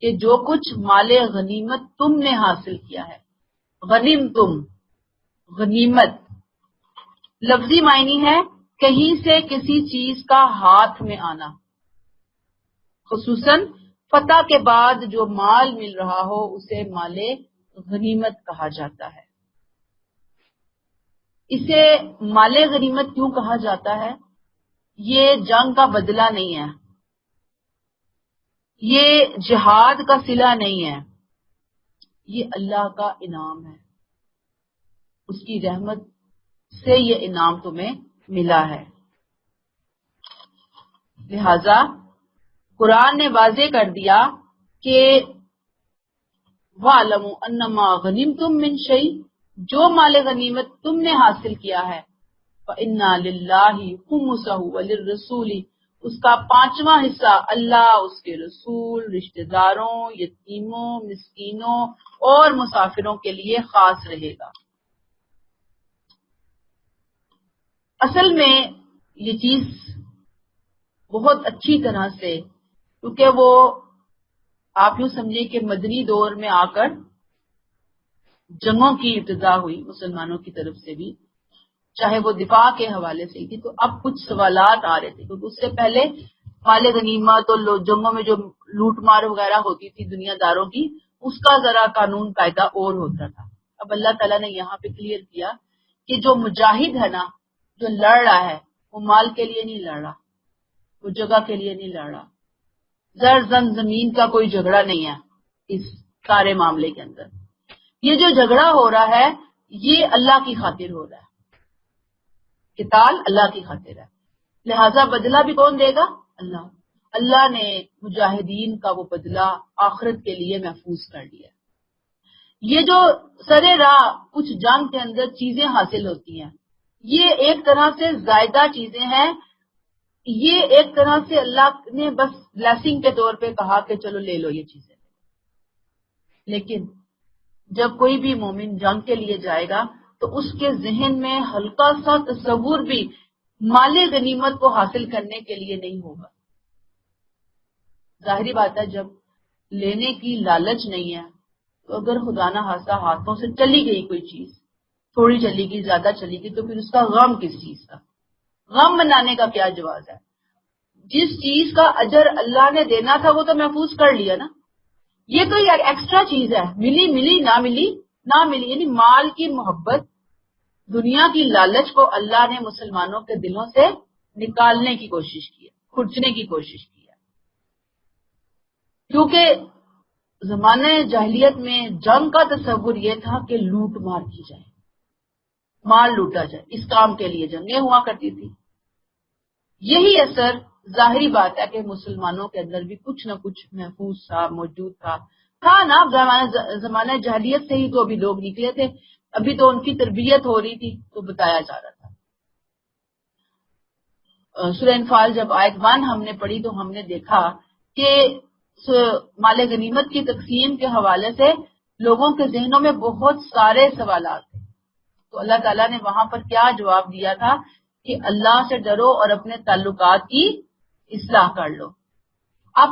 کہ جو کچھ مال غنیمت تم نے حاصل کیا ہے۔ غنیمتم، غنیمت لفظی معنی ہے کہیں سے کسی چیز کا ہاتھ میں آنا، خصوصاً فتح کے بعد جو مال مل رہا ہو اسے مال غنیمت کہا جاتا ہے۔ اسے مال غنیمت کیوں کہا جاتا ہے؟ یہ جنگ کا بدلہ نہیں ہے، یہ جہاد کا صلہ نہیں ہے، یہ اللہ کا انعام ہے، اس کی رحمت سے یہ انعام تمہیں ملا ہے۔ لہذا قرآن نے واضح کر دیا کہ وَاعْلَمُوا أَنَّمَا غَنِمْتُم مِّن شَيْءٍ، جو مال غنیمت تم نے حاصل کیا ہے، فَإِنَّا لِلَّهِ خُمُسَهُ وَلِلرَّسُولِ، اس کا 5واں حصہ اللہ، اس کے رسول، رشتہ داروں، یتیموں، مسکینوں اور مسافروں کے لیے خاص رہے گا۔ اصل میں یہ چیز بہت اچھی طرح سے، کیونکہ وہ آپ یوں سمجھیں کہ مدنی دور میں آ کر جنگوں کی ابتدا ہوئی مسلمانوں کی طرف سے بھی، چاہے وہ دفاع کے حوالے سے تھی، تو اب کچھ سوالات آ رہے تھے، کیونکہ اس سے پہلے مال غنیمت اور جنگوں میں جو لوٹ مار وغیرہ ہوتی تھی دنیا داروں کی، اس کا ذرا قانون قاعدہ اور ہوتا تھا۔ اب اللہ تعالیٰ نے یہاں پہ کلیئر کیا کہ جو مجاہد ہے نا، جو لڑ رہا ہے، وہ مال کے لیے نہیں لڑ رہا، وہ جگہ کے لیے نہیں لڑ رہا، زر زمین کا کوئی جھگڑا نہیں ہے اس سارے معاملے کے اندر، یہ جو جھگڑا ہو رہا ہے یہ اللہ کی خاطر ہو رہا ہے، قتال اللہ کی خاطر ہے، لہذا بدلہ بھی کون دے گا؟ اللہ۔ اللہ نے مجاہدین کا وہ بدلہ آخرت کے لیے محفوظ کر لیا۔ یہ جو سرے راہ کچھ جنگ کے اندر چیزیں حاصل ہوتی ہیں، یہ ایک طرح سے زائدہ چیزیں ہیں، یہ ایک طرح سے اللہ نے بس بلیسنگ کے طور پہ کہا کہ چلو لے لو یہ چیزیں۔ لیکن جب کوئی بھی مومن جنگ کے لیے جائے گا تو اس کے ذہن میں ہلکا سا تصور بھی مال غنیمت کو حاصل کرنے کے لیے نہیں ہوگا۔ ظاہری بات ہے جب لینے کی لالچ نہیں ہے تو اگر خدا نہ خواستہ ہاتھوں سے چلی گئی کوئی چیز، تھوڑی چلی گئی زیادہ چلی گئی، تو پھر اس کا غم کس چیز کا؟ غم منانے کا کیا جواز ہے؟ جس چیز کا اجر اللہ نے دینا تھا وہ تو محفوظ کر لیا نا۔ یہ تو یار ایکسٹرا چیز ہے، ملی ملی نہ ملی نہ ملی، یعنی مال کی محبت، دنیا کی لالچ کو اللہ نے مسلمانوں کے دلوں سے نکالنے کی کوشش کی ہے، کھرچنے کی کوشش کی ہے۔ کیونکہ زمانہ جاہلیت میں جنگ کا تصور یہ تھا کہ لوٹ مار کی جائے، مال لوٹا جائے، اس کام کے لیے جنگیں ہوا کرتی تھی۔ یہی اثر ظاہری بات ہے کہ مسلمانوں کے اندر بھی کچھ نہ کچھ محفوظ تھا، موجود تھا نا۔ زمانہ جاہلیت سے ہی تو ابھی لوگ نکلے تھے، ابھی تو ان کی تربیت ہو رہی تھی، تو بتایا جا رہا تھا۔ سورہ انفال جب آیت 1 ہم نے پڑھی تو ہم نے دیکھا کہ مال غنیمت کی تقسیم کے حوالے سے لوگوں کے ذہنوں میں بہت سارے سوالات تھے، تو اللہ تعالیٰ نے وہاں پر کیا جواب دیا تھا کہ اللہ سے ڈرو اور اپنے تعلقات کی اصلاح کر لو۔ اب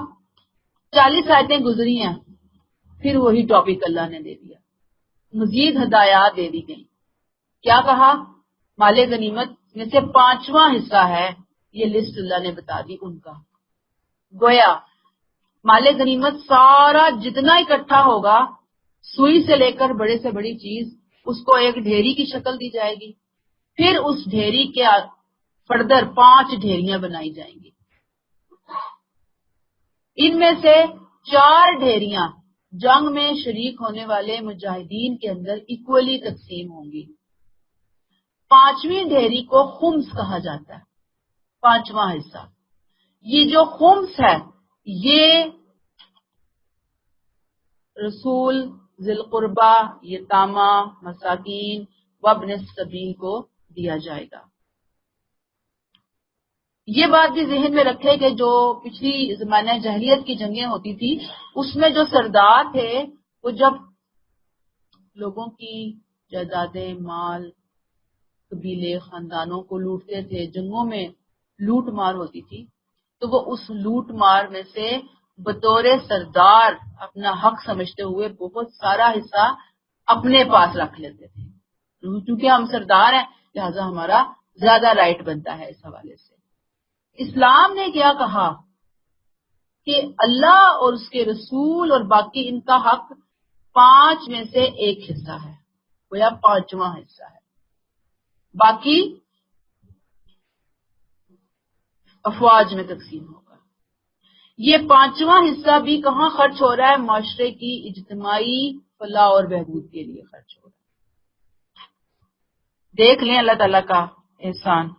40 آیتیں گزری ہیں، پھر وہی ٹاپک اللہ نے دے دیا، مزید ہدایات دے دی گئی۔ کیا کہا؟ مال غنیمت میں سے 5واں حصہ ہے، یہ لسٹ اللہ نے بتا دی ان کا۔ گویا مال غنیمت سارا جتنا اکٹھا ہوگا، سوئی سے لے کر بڑے سے بڑی چیز، اس کو ایک ڈھیری کی شکل دی جائے گی، پھر اس ڈھیری کے فردر 5 ڈھیریاں بنائی جائیں گی۔ ان میں سے 4 ڈھیریاں جنگ میں شریک ہونے والے مجاہدین کے اندر ایکولی تقسیم ہوں گی۔ 5ویں ڈھیری کو خمس کہا جاتا ہے، 5واں حصہ۔ یہ جو خمس ہے یہ رسول، ذی القربہ، یتامہ، مساکین وابن السبیل کو دیا جائے گا۔ یہ بات بھی ذہن میں رکھے کہ جو پچھلی زمانہ جاہلیت کی جنگیں ہوتی تھی اس میں جو سردار تھے وہ جب لوگوں کی جائیدادیں، مال، قبیلے، خاندانوں کو لوٹتے تھے، جنگوں میں لوٹ مار ہوتی تھی، تو وہ اس لوٹ مار میں سے بطور سردار اپنا حق سمجھتے ہوئے بہت سارا حصہ اپنے پاس رکھ لیتے تھے۔ کیونکہ ہم سردار ہیں لہذا ہمارا زیادہ رائٹ بنتا ہے۔ اس حوالے سے اسلام نے کیا کہا کہ اللہ اور اس کے رسول اور باقی ان کا حق 5 میں سے 1 حصہ ہے، وہ یا 5واں حصہ ہے، باقی افواج میں تقسیم ہوگا۔ یہ 5واں حصہ بھی کہاں خرچ ہو رہا ہے؟ معاشرے کی اجتماعی فلاح اور بہبود کے لیے خرچ ہو رہا ہے۔ دیکھ لیں اللہ تعالیٰ کا احسان۔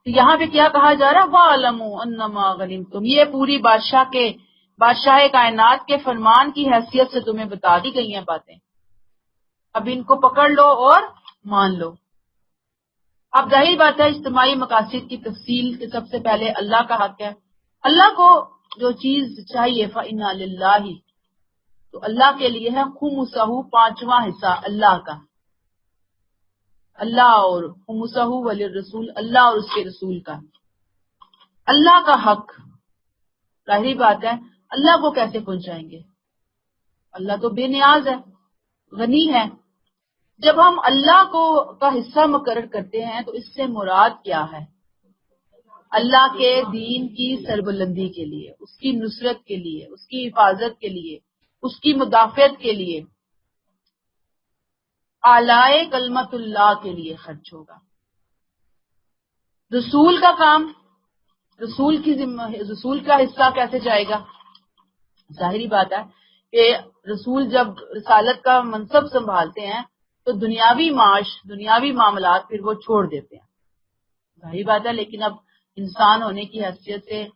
یہاں پہ کیا کہا جا رہا ہے؟ وَاعْلَمُوا أَنَّمَا غَنِمْتُمْ، یہ پوری بادشاہ کائنات کے فرمان کی حیثیت سے تمہیں بتا دی گئی ہیں باتیں، اب ان کو پکڑ لو اور مان لو۔ اب ظاہر بات ہے اجتماعی مقاصد کی تفصیل کے سب سے پہلے اللہ کا حق ہے۔ اللہ کو جو چیز چاہیے فَإِنَّا لِلَّهِ، تو اللہ کے لیے ہے خُمُسَہُ، 5واں حصہ اللہ کا، اللہ اور خُمُسَہُ وَلِلرَّسُولِ، اللہ اور اس کے رسول کا۔ اللہ کا حق ظاہری بات ہے اللہ کو کیسے پہنچائیں گے؟ اللہ تو بے نیاز ہے، غنی ہے۔ جب ہم اللہ کو کا حصہ مقرر کرتے ہیں تو اس سے مراد کیا ہے؟ اللہ کے دین کی سربلندی کے لیے، اس کی نصرت کے لیے، اس کی حفاظت کے لیے، اس کی مدافعت کے لیے، اعلی کلمت اللہ کے لیے خرچ ہوگا۔ رسول کا کام، رسول کا حصہ کیسے جائے گا؟ ظاہری بات ہے کہ رسول جب رسالت کا منصب سنبھالتے ہیں تو دنیاوی معاش، دنیاوی معاملات پھر وہ چھوڑ دیتے ہیں، ظاہری بات ہے. لیکن اب انسان ہونے کی حیثیت سے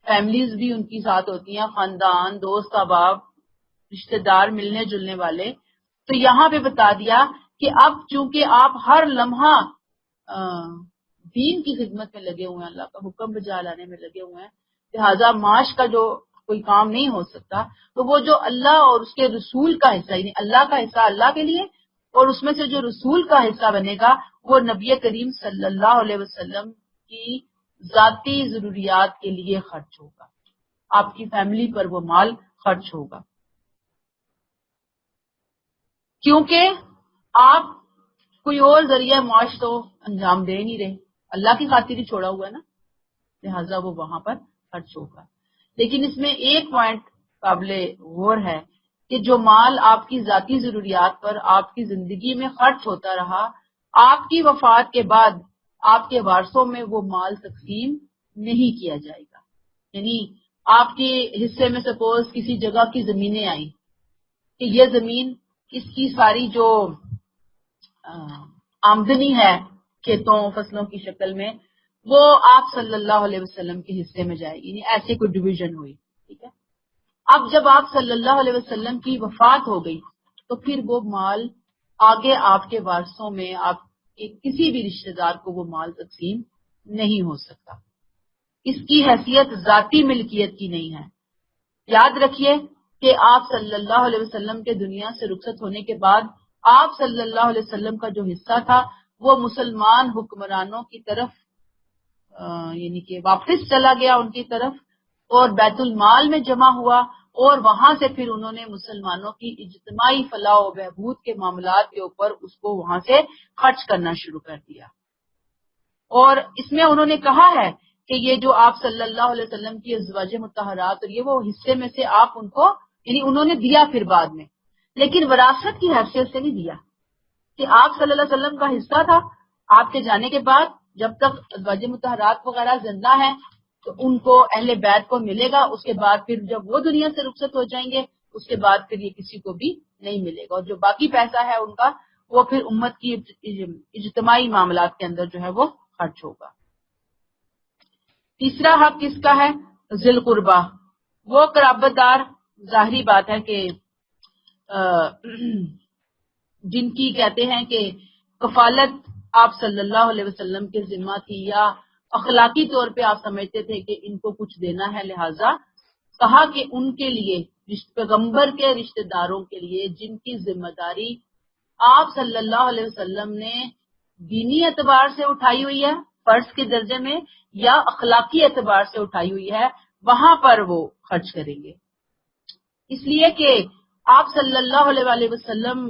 فیملیز بھی ان کی ساتھ ہوتی ہیں، خاندان، دوست احباب، رشتہ دار، ملنے جلنے والے. تو یہاں پہ بتا دیا کہ اب چونکہ آپ ہر لمحہ دین کی خدمت میں لگے ہوئے ہیں، اللہ کا حکم بجا لانے میں لگے ہوئے ہیں، لہٰذا معاش کا جو کوئی کام نہیں ہو سکتا، تو وہ جو اللہ اور اس کے رسول کا حصہ، یعنی اللہ کا حصہ اللہ کے لیے، اور اس میں سے جو رسول کا حصہ بنے گا وہ نبی کریم صلی اللہ علیہ وسلم کی ذاتی ضروریات کے لیے خرچ ہوگا، آپ کی فیملی پر وہ مال خرچ ہوگا. کیونکہ آپ کوئی اور ذریعہ معاش تو انجام دے نہیں رہے، اللہ کی خاطر ہی چھوڑا ہوا ہے نا، لہٰذا وہ وہاں پر خرچ ہوگا. لیکن اس میں ایک پوائنٹ قابل غور ہے کہ جو مال آپ کی ذاتی ضروریات پر آپ کی زندگی میں خرچ ہوتا رہا، آپ کی وفات کے بعد آپ کے وارثوں میں وہ مال تقسیم نہیں کیا جائے گا. یعنی آپ کے حصے میں سپوز کسی جگہ کی زمینیں آئیں کہ یہ زمین اس کی ساری جو آمدنی ہے کھیتوں فصلوں کی شکل میں وہ آپ صلی اللہ علیہ وسلم کے حصے میں جائے گی، یعنی ایسے کوئی ڈویژن ہوئی. ٹھیک ہے، اب جب آپ صلی اللہ علیہ وسلم کی وفات ہو گئی تو پھر وہ مال آگے آپ کے وارثوں میں آپ کے کسی بھی رشتہ دار کو وہ مال تقسیم نہیں ہو سکتا. اس کی حیثیت ذاتی ملکیت کی نہیں ہے. یاد رکھیے کہ آپ صلی اللہ علیہ وسلم کے دنیا سے رخصت ہونے کے بعد آپ صلی اللہ علیہ وسلم کا جو حصہ تھا وہ مسلمان حکمرانوں کی طرف یعنی کہ واپس چلا گیا ان کی طرف، اور بیت المال میں جمع ہوا، اور وہاں سے پھر انہوں نے مسلمانوں کی اجتماعی فلاح و بہبود کے معاملات کے اوپر اس کو وہاں سے خرچ کرنا شروع کر دیا. اور اس میں انہوں نے کہا ہے کہ یہ جو آپ صلی اللہ علیہ وسلم کی ازواج مطہرات اور یہ وہ حصے میں سے آپ ان کو، یعنی انہوں نے دیا پھر بعد میں، لیکن وراثت کی حیثیت سے نہیں دیا، کہ آپ صلی اللہ علیہ وسلم کا حصہ تھا. آپ کے جانے کے بعد جب تک ازواج مطہرات وغیرہ زندہ ہیں تو ان کو اہل بیت کو ملے گا، اس کے بعد پھر جب وہ دنیا سے رخصت ہو جائیں گے اس کے بعد پھر یہ کسی کو بھی نہیں ملے گا، اور جو باقی پیسہ ہے ان کا وہ پھر امت کی اجتماعی معاملات کے اندر جو ہے وہ خرچ ہوگا. تیسرا حق کس کا ہے؟ ذی القربہ، وہ قرابت دار، ظاہری بات ہے کہ جن کی کہتے ہیں کہ کفالت آپ صلی اللہ علیہ وسلم کے ذمہ تھی، یا اخلاقی طور پہ آپ سمجھتے تھے کہ ان کو کچھ دینا ہے، لہٰذا کہا کہ ان کے لیے پیغمبر کے رشتہ داروں کے لیے جن کی ذمہ داری آپ صلی اللہ علیہ وسلم نے دینی اعتبار سے اٹھائی ہوئی ہے فرض کے درجے میں یا اخلاقی اعتبار سے اٹھائی ہوئی ہے، وہاں پر وہ خرچ کریں گے. اس لیے کہ آپ صلی اللہ علیہ وسلم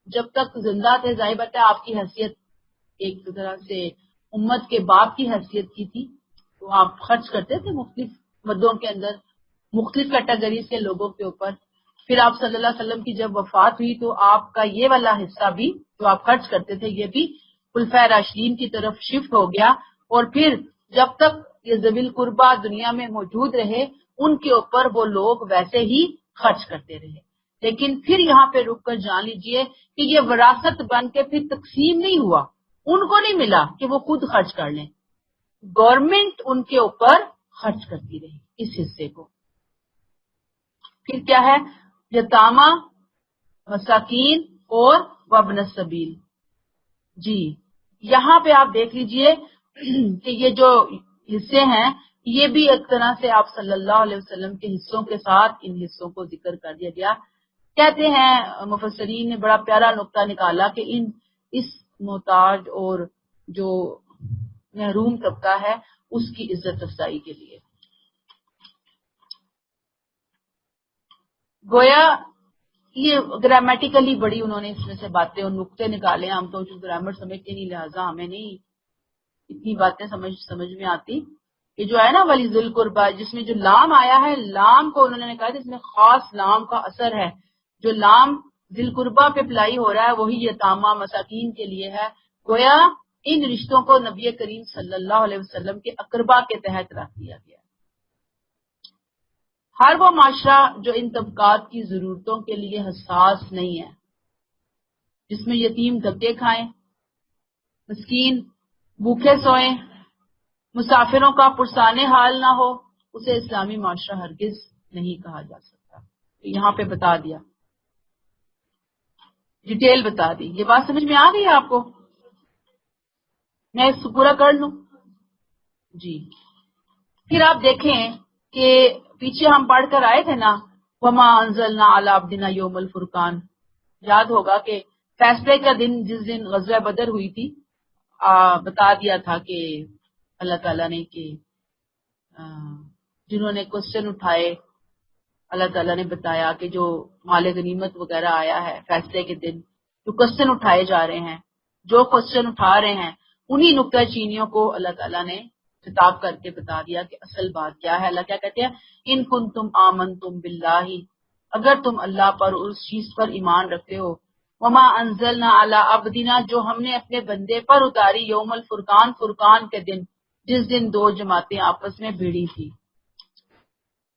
جب تک زندہ تھے، ظاہر بات ہے آپ کی حیثیت ایک طرح سے امت کے باپ کی حیثیت کی تھی، تو آپ خرچ کرتے تھے مختلف مدوں کے اندر مختلف کیٹیگریز کے لوگوں کے اوپر. پھر آپ صلی اللہ علیہ وسلم کی جب وفات ہوئی تو آپ کا یہ والا حصہ بھی جو آپ خرچ کرتے تھے یہ بھی خلفائے راشدین کی طرف شفٹ ہو گیا، اور پھر جب تک یہ ذوی القربہ دنیا میں موجود رہے ان کے اوپر وہ لوگ ویسے ہی خرچ کرتے رہے. لیکن پھر یہاں پہ رک کر جان لیجئے کہ یہ وراثت بن کے پھر تقسیم نہیں ہوا، ان کو نہیں ملا کہ وہ خود خرچ کر لیں، گورنمنٹ ان کے اوپر خرچ کرتی رہی اس حصے کو. پھر کیا ہے؟ یتامہ، مساکین اور وابن السبیل. جی یہاں پہ آپ دیکھ لیجئے کہ یہ جو حصے ہیں یہ بھی ایک طرح سے آپ صلی اللہ علیہ وسلم کے حصوں کے ساتھ ان حصوں کو ذکر کر دیا گیا. کہتے ہیں مفسرین نے بڑا پیارا نقطہ نکالا کہ اس محتاج اور جو محروم طبقہ ہے اس کی عزت افزائی کے لیے. گویا یہ گرامیٹیکلی بڑی انہوں نے اس میں سے باتیں اور نقطے نکالے. ہم تو گرامر سمجھتے نہیں، لہٰذا ہمیں نہیں اتنی باتیں سمجھ میں آتی. یہ جو ہے نا ولی ذی القربہ، جس میں جو لام آیا ہے، لام کو انہوں نے کہا جس میں خاص لام کا اثر ہے، جو لام ذی القربہ پہ اپلائی ہو رہا ہے وہی یتامہ مساکین کے لیے ہے. گویا ان رشتوں کو نبی کریم صلی اللہ علیہ وسلم کے اقربا کے تحت رکھ دیا گیا. ہر وہ معاشرہ جو ان طبقات کی ضرورتوں کے لیے حساس نہیں ہے، جس میں یتیم دھکے کھائیں، مسکین بھوکے سوئیں، مسافروں کا پرسانے حال نہ ہو، اسے اسلامی معاشرہ ہرگز نہیں کہا جا سکتا۔ یہاں پہ بتا دیا، ڈیٹیل بتا دی۔ یہ بات سمجھ میں آ گئی ہے آپ کو؟ میں اس کو پورا کر لوں جی۔ پھر آپ دیکھیں کہ پیچھے ہم پڑھ کر آئے تھے نا، وما انزلنا علی عبدنا یوم الفرقان، یاد ہوگا کہ فیصلے کا دن جس دن غزوہ بدر ہوئی تھی، بتا دیا تھا کہ اللہ تعالیٰ نے کہ جنہوں نے کوشچن اٹھائے، اللہ تعالیٰ نے بتایا کہ جو مال غنیمت وغیرہ آیا ہے فیصلے کے دن، جو کوشچن اٹھائے جا رہے ہیں، جو کوشچن اٹھا رہے ہیں، انہی نکتہ چینیوں کو اللہ تعالیٰ نے خطاب کر کے بتا دیا کہ اصل بات کیا ہے۔ اللہ کیا کہتے ہیں؟ ان کنتم آمنتم باللہ، اگر تم اللہ پر اور اس چیز پر ایمان رکھتے ہو، وما انزلنا علی عبدنا، جو ہم نے اپنے بندے پر اتاری، یوم الفرقان، فرقان کے دن، جس دن دو جماعتیں آپس میں بھیڑی تھی۔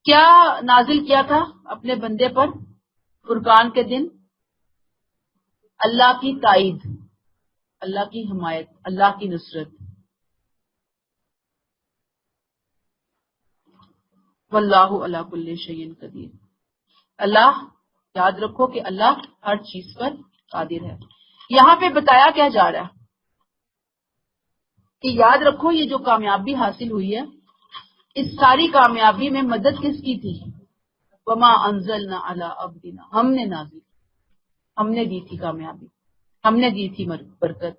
کیا نازل کیا تھا اپنے بندے پر فرقان کے دن؟ اللہ کی تائید، اللہ کی حمایت، اللہ کی نصرت۔ واللہ علی کل شیء قدیر، اللہ، یاد رکھو کہ اللہ ہر چیز پر قادر ہے۔ یہاں پہ بتایا کیا جا رہا ہے کہ یاد رکھو یہ جو کامیابی حاصل ہوئی ہے، اس ساری کامیابی میں مدد کس کی تھی؟ وما انزلنا علی عبدنا، ہم نے نازل، ہم نے دی تھی کامیابی، ہم نے دی تھی برکت،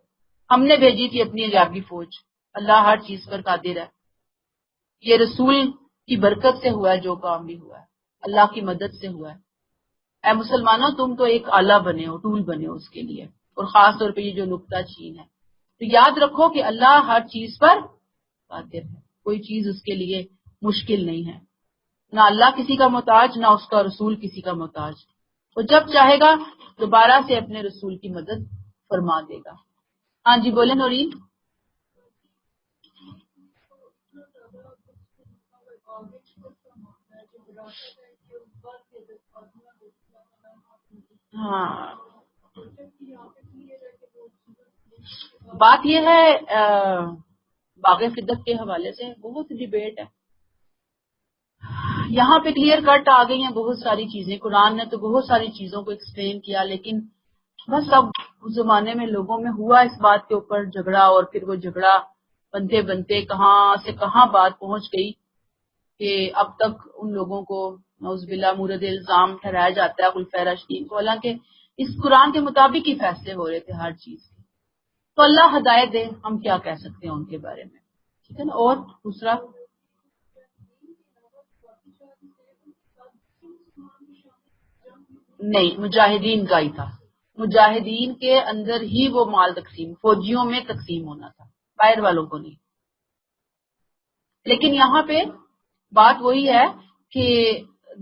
ہم نے بھیجی تھی اپنی غیبی فوج۔ اللہ ہر چیز پر قادر ہے۔ یہ رسول کی برکت سے ہوا ہے جو کام بھی ہوا ہے، اللہ کی مدد سے ہوا ہے۔ اے مسلمانوں، تم تو ایک آلہ بنے ہو، ٹول بنے ہو اس کے لیے، اور خاص طور پہ یہ جو نکتہ چین ہے۔ تو یاد رکھو کہ اللہ ہر چیز پر قادر ہے، کوئی چیز اس کے لیے مشکل نہیں ہے۔ نہ اللہ کسی کا محتاج، نہ اس کا رسول کسی کا محتاج۔ وہ جب چاہے گا دوبارہ سے اپنے رسول کی مدد فرما دے گا۔ ہاں جی بولیں نورین۔ ہاں، بات یہ ہے باغ فدق کے حوالے سے بہت ڈیبیٹ ہے، یہاں پہ کلیئر کٹ آ گئی ہیں بہت ساری چیزیں، قرآن نے تو بہت ساری چیزوں کو ایکسپلین کیا، لیکن بس اب اس زمانے میں لوگوں میں ہوا اس بات کے اوپر جھگڑا، اور پھر وہ جھگڑا بنتے بنتے کہاں سے کہاں بات پہنچ گئی کہ اب تک ان لوگوں کو نعوذ باللہ مورد الزام ٹھہرایا جاتا ہے خلفائے راشدین کو، حالانکہ اس قرآن کے مطابق ہی فیصلے ہو رہے تھے ہر چیز کے۔ تو اللہ ہدایت دے، ہم کیا کہہ سکتے ہیں ان کے بارے میں، ٹھیک ہے نا۔ اور دوسرا، نہیں، مجاہدین کا ہی تھا، مجاہدین کے اندر ہی وہ مال تقسیم، فوجیوں میں تقسیم ہونا تھا، باہر والوں کو نہیں۔ لیکن یہاں پہ بات وہی ہے کہ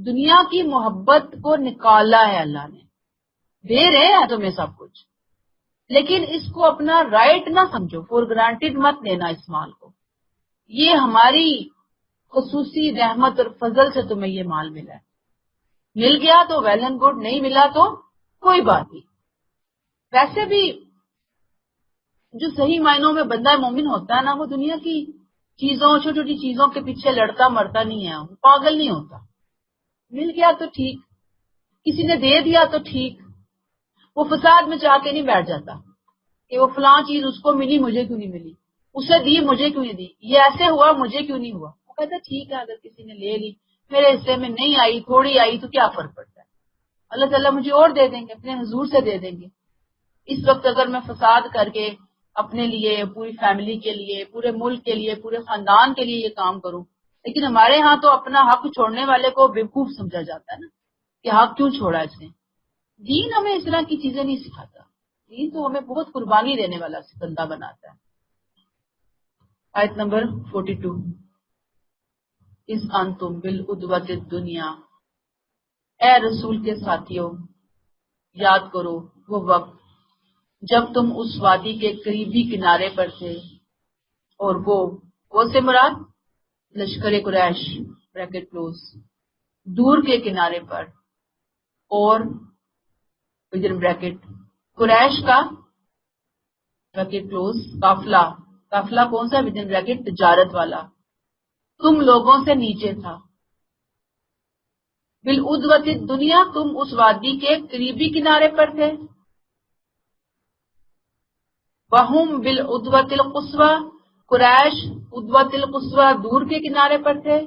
دنیا کی محبت کو نکالا ہے اللہ نے، دے رہے ہیں تمہیں سب کچھ، لیکن اس کو اپنا رائٹ نہ سمجھو، فور گرانٹیڈ مت لینا اس مال کو۔ یہ ہماری خصوصی رحمت اور فضل سے تمہیں یہ مال ملا ہے، مل گیا تو ویل اینڈ گڈ، نہیں ملا تو کوئی بات نہیں۔ ویسے بھی جو صحیح معنوں میں بندہ مومن ہوتا ہے نا، وہ دنیا کی چیزوں، چھوٹی چھوٹی چیزوں کے پیچھے لڑتا مرتا نہیں ہے، وہ پاگل نہیں ہوتا۔ مل گیا تو ٹھیک، کسی نے دے دیا تو ٹھیک، وہ فساد میں چاہ کے نہیں بیٹھ جاتا کہ وہ فلاں چیز اس کو ملی مجھے کیوں نہیں ملی، اسے دی مجھے کیوں نہیں دی، یہ ایسے ہوا مجھے کیوں نہیں ہوا۔ وہ کہتا ٹھیک ہے، اگر کسی نے لے لی، میرے حصے میں نہیں آئی، تھوڑی آئی تو کیا فرق پڑتا ہے، اللہ تعالیٰ مجھے اور دے دیں گے، اپنے حضور سے دے دیں گے۔ اس وقت اگر میں فساد کر کے اپنے لیے، پوری فیملی کے لیے، پورے ملک کے لیے، پورے خاندان کے لیے یہ کام کروں، لیکن ہمارے ہاں تو اپنا حق چھوڑنے والے کو بیوقوف سمجھا جاتا ہے نا، کہ حق کیوں چھوڑا اس نے۔ دین ہمیں اس طرح کی چیزیں نہیں سکھاتا، دین تو ہمیں بہت قربانی دینے والا بندہ بناتا ہے۔ آیت نمبر 42، اذ انتم بالعدوۃ الدنیا، اے رسول کے ساتھیوں، یاد کرو وہ وقت جب تم اس وادی کے قریبی کنارے پر تھے، اور وہ سے مراد لشکر قریش بریکٹ کلوز، دور کے کنارے پر، اور ودن بریکٹ قریش کا بریکٹ کلوز قافلہ کون سا ودن بریکٹ تجارت والا تم لوگوں سے نیچے تھا. بالعدوۃ الدنیا تم اس وادی کے قریبی کنارے پر تھے. وہم بالعدوۃ القصویٰ قریش عدوۃ القصویٰ دور کے کنارے پر تھے.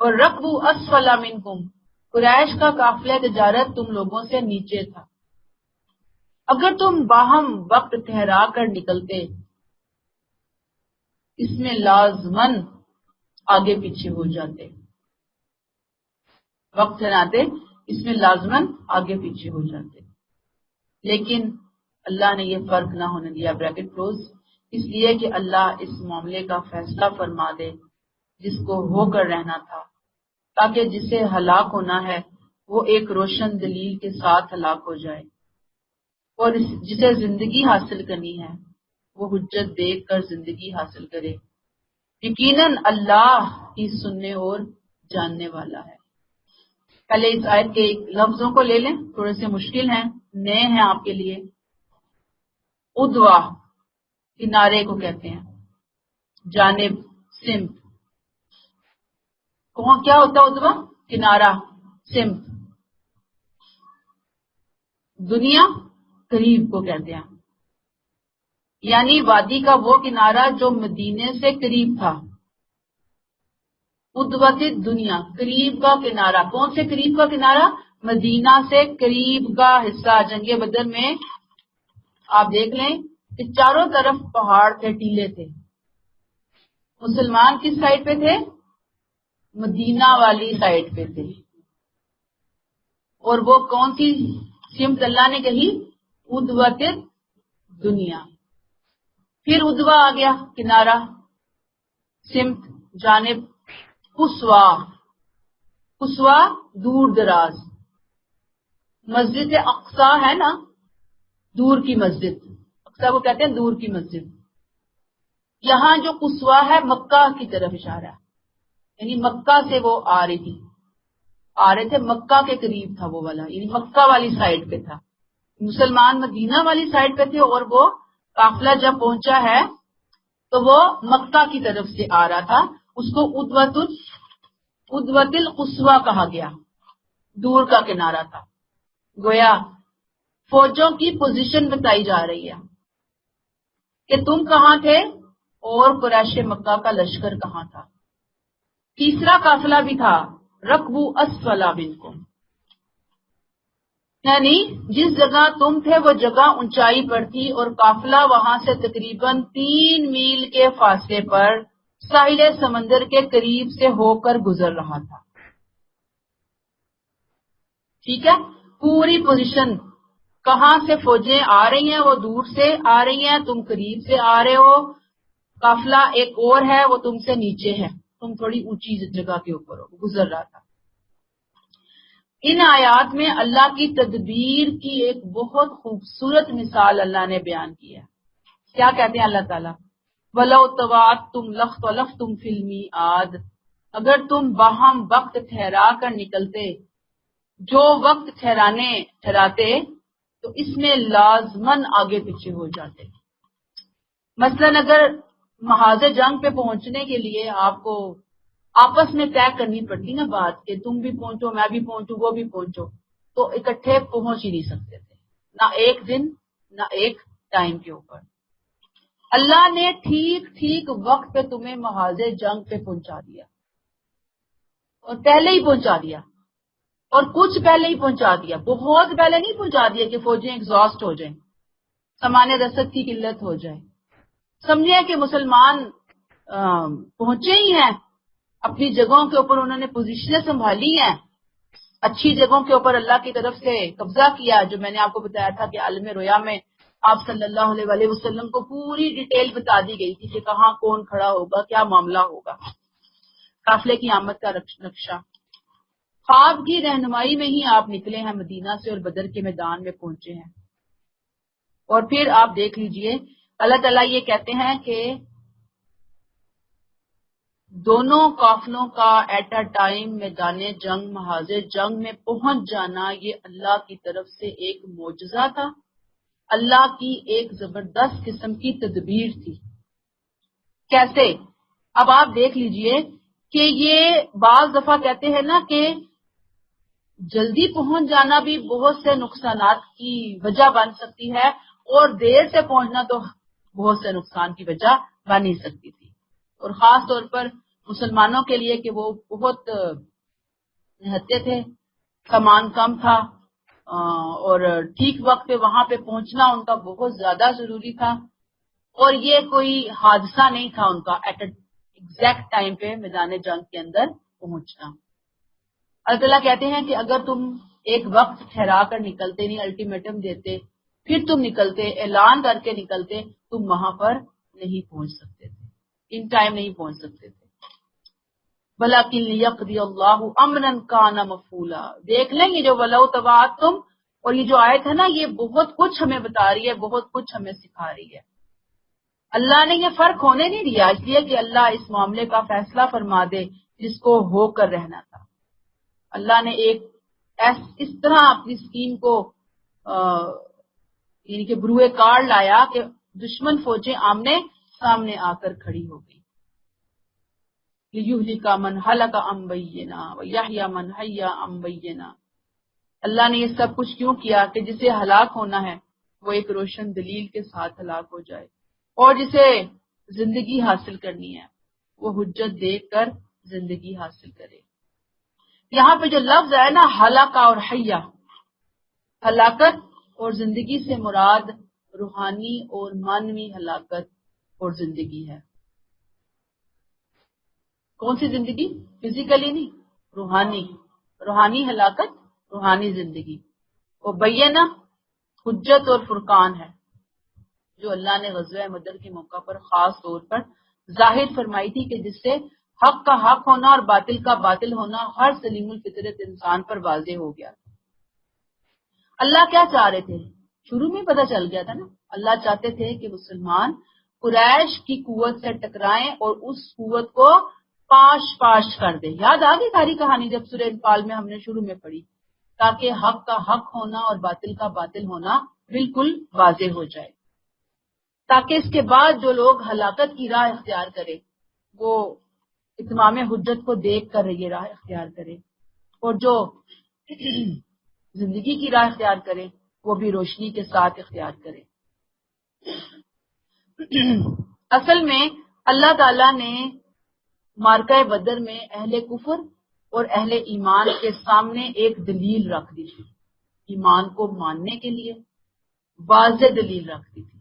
اور رکبو اسفل منکم قریش کا قافلہ تجارت تم لوگوں سے نیچے تھا. اگر تم باہم وقت ٹھہرا کر نکلتے اس میں لازمن آگے پیچھے ہو جاتے. وقت ٹھہراتے اس میں لازمن آگے پیچھے ہو جاتے. لیکن اللہ نے یہ فرق نہ ہونے دیا بریکٹ کلوز، اس لیے کہ اللہ اس معاملے کا فیصلہ فرما دے جس کو ہو کر رہنا تھا، تاکہ جسے ہلاک ہونا ہے وہ ایک روشن دلیل کے ساتھ ہلاک ہو جائے، اور جسے زندگی حاصل کرنی ہے وہ حجت دیکھ کر زندگی حاصل کرے. یقیناً اللہ ہی سننے اور جاننے والا ہے. پہلے اس آیت کے لفظوں کو لے لیں، تھوڑے سے مشکل ہیں، نئے ہیں آپ کے لیے. ادوا کنارے کو کہتے ہیں، جانب سمت. کیا ہوتا ہے ادوا؟ کنارہ، سمت. دنیا قریب کو کہتے ہیں، یعنی وادی کا وہ کنارہ جو مدینے سے قریب تھا. ادوت دنیا قریب کا کنارہ. کون سے قریب کا کنارہ؟ مدینہ سے قریب کا حصہ. جنگ بدر میں آپ دیکھ لیں کہ چاروں طرف پہاڑ تھے، ٹیلے تھے. مسلمان کس سائڈ پہ تھے؟ مدینہ والی سائڈ پہ تھے. اور وہ کون سی سمت اللہ نے کہی؟ ادوت دنیا. پھر ادوا آ گیا کنارہ، سمت، جانب. قصویٰ دور دراز. مسجد اقصی ہے نا، دور کی مسجد. اقصی کو کہتے ہیں دور کی مسجد. یہاں جو قصویٰ ہے مکہ کی طرف اشارہ ہے، یعنی مکہ سے وہ آ رہے تھے، مکہ کے قریب تھا وہ والا، یعنی مکہ والی سائڈ پہ تھا. مسلمان مدینہ والی سائڈ پہ تھے، اور وہ قافلہ جب پہنچا ہے تو وہ مکہ کی طرف سے آ رہا تھا. اس کو ادوت القصویٰ کہا گیا، دور کا کنارہ تھا. گویا فوجوں کی پوزیشن بتائی جا رہی ہے کہ تم کہاں تھے اور قریش مکہ کا لشکر کہاں تھا. تیسرا قافلہ بھی تھا، رکبو اسفل منکم، یعنی جس جگہ تم تھے وہ جگہ اونچائی پر تھی، اور قافلہ وہاں سے تقریباً 3 میل کے فاصلے پر ساحل سمندر کے قریب سے ہو کر گزر رہا تھا. ٹھیک ہے، پوری پوزیشن کہاں سے فوجیں آ رہی ہیں، وہ دور سے آ رہی ہیں، تم قریب سے آ رہے ہو. قافلہ ایک اور ہے وہ تم سے نیچے ہے، تم تھوڑی اونچی جگہ کے اوپر ہو، گزر رہا تھا. ان آیات میں اللہ کی تدبیر کی ایک بہت خوبصورت مثال اللہ نے بیان کی ہے. کیا کہتے ہیں اللہ تعالیٰ؟ وَلَوْ تَوَعَدتُّمْ لَاخْتَلَفْتُمْ فِي الْمِيعَادِ، اگر تم باہم وقت ٹھہرا کر نکلتے، جو وقت ٹھہراتے تو اس میں لازمن آگے پیچھے ہو جاتے. مثلا اگر محاذ جنگ پہ پہنچنے کے لیے آپ کو آپس میں طے کرنی پڑتی نا بات کہ تم بھی پہنچو، میں بھی پہنچوں، وہ بھی پہنچو، تو اکٹھے پہنچ ہی نہیں سکتے تھے، نہ ایک دن نہ ایک ٹائم کے اوپر. اللہ نے ٹھیک وقت پہ تمہیں محاذ جنگ پہ پہنچا دیا، اور پہلے ہی پہنچا دیا، اور کچھ پہلے ہی پہنچا دیا، بہت پہلے نہیں پہنچا دیا کہ فوجیں ایگزاسٹ ہو جائیں، سامان رسد کی قلت ہو جائے. سمجھے کہ مسلمان پہنچے ہی ہیں اپنی جگہوں کے اوپر، انہوں نے پوزیشنیں سنبھالی ہیں، اچھی جگہوں کے اوپر اللہ کی طرف سے قبضہ کیا. جو میں نے آپ کو بتایا تھا کہ عالم رویا میں آپ صلی اللہ علیہ وسلم کو پوری ڈیٹیل بتا دی گئی تھی کہ کہاں کون کھڑا ہوگا، کیا معاملہ ہوگا. قافلے کی آمد کا نقشہ. خواب کی رہنمائی میں ہی آپ نکلے ہیں مدینہ سے اور بدر کے میدان میں پہنچے ہیں. اور پھر آپ دیکھ لیجئے اللہ تعالیٰ یہ کہتے ہیں کہ دونوں قافلوں کا ایٹ اے ٹائم میدان جنگ محاذ جنگ میں پہنچ جانا یہ اللہ کی طرف سے ایک معجزہ تھا، اللہ کی ایک زبردست قسم کی تدبیر تھی۔ کیسے؟ اب آپ دیکھ لیجئے کہ یہ بعض دفعہ کہتے ہیں نا کہ جلدی پہنچ جانا بھی بہت سے نقصانات کی وجہ بن سکتی ہے، اور دیر سے پہنچنا تو بہت سے نقصان کی وجہ بن ہی سکتی تھی، اور خاص طور پر مسلمانوں کے لیے کہ وہ بہت نہتے تھے، سامان کم تھا، اور ٹھیک وقت پہ وہاں پہ پہنچنا ان کا بہت زیادہ ضروری تھا، اور یہ کوئی حادثہ نہیں تھا ان کا ایٹ ایگزیکٹ ٹائم پہ میدان جنگ کے اندر پہنچنا۔ اللہ تعالیٰ کہتے ہیں کہ اگر تم ایک وقت ٹھہرا کر نکلتے، نہیں الٹیمیٹم دیتے، پھر تم نکلتے، اعلان کر کے نکلتے، تم وہاں پر نہیں پہنچ سکتے تھے، ان ٹائم نہیں پہنچ سکتے تھے۔ وَلَٰكِن لِيَقْضِيَ اللَّهُ أَمْرًا كَانَ مَفْعُولًا، دیکھ لیں یہ جو وَلَوْ تَوَعَدتُّمْ، اور یہ جو آیت ہے نا یہ بہت کچھ ہمیں بتا رہی ہے، بہت کچھ ہمیں سکھا رہی ہے۔ اللہ نے یہ فرق ہونے نہیں دیا اس لیے کہ اللہ اس معاملے کا فیصلہ فرما دے جس کو ہو کر رہنا تھا۔ اللہ نے ایک اس طرح اپنی اسکیم کو یعنی کہ بروئے کار لایا کہ دشمن فوجیں آمنے سامنے آ کر کھڑی ہو گئی۔ لِيُهْلِكَ مَنْ هَلَكَ عَنْ بَيِّنَةٍ وَيَحْيَىٰ مَنْ حَيَّ عَنْ بَيِّنَةٍ، اللہ نے یہ سب کچھ کیوں کیا کہ جسے ہلاک ہونا ہے وہ ایک روشن دلیل کے ساتھ ہلاک ہو جائے، اور جسے زندگی حاصل کرنی ہے وہ حجت دے کر زندگی حاصل کرے۔ یہاں پہ جو لفظ ہے نا ہلاکا اور حیا، ہلاکت اور زندگی سے مراد روحانی اور معنوی ہلاکت اور زندگی ہے۔ کون سی زندگی؟ فزیکلی نہیں، روحانی ہلاکت، روحانی زندگی۔ وہ بینہ حجت اور فرقان ہے جو اللہ نے غزوہ بدر کے موقع پر خاص طور پر ظاہر فرمائی تھی کہ جس سے حق کا حق ہونا اور باطل کا باطل ہونا ہر سلیم الفطرت انسان پر واضح ہو گیا۔ اللہ کیا چاہ رہے تھے؟ شروع میں پتہ چل گیا تھا نا، اللہ چاہتے تھے کہ مسلمان قریش کی قوت سے ٹکرائیں اور اس قوت کو پاش کر دے۔ یاد آ گئی ساری کہانی جب سورہ انفال میں ہم نے شروع میں پڑھی، تاکہ حق کا حق ہونا اور باطل کا باطل ہونا بالکل واضح ہو جائے، تاکہ اس کے بعد جو لوگ ہلاکت کی راہ اختیار کرے وہ اتمام حجت کو دیکھ کر یہ راہ اختیار کرے، اور جو زندگی کی راہ اختیار کرے وہ بھی روشنی کے ساتھ اختیار کرے۔ اصل میں اللہ تعالیٰ نے معرکہ بدر میں اہل کفر اور اہل ایمان کے سامنے ایک دلیل رکھ دی تھی، ایمان کو ماننے کے لیے واضح دلیل رکھ دی تھی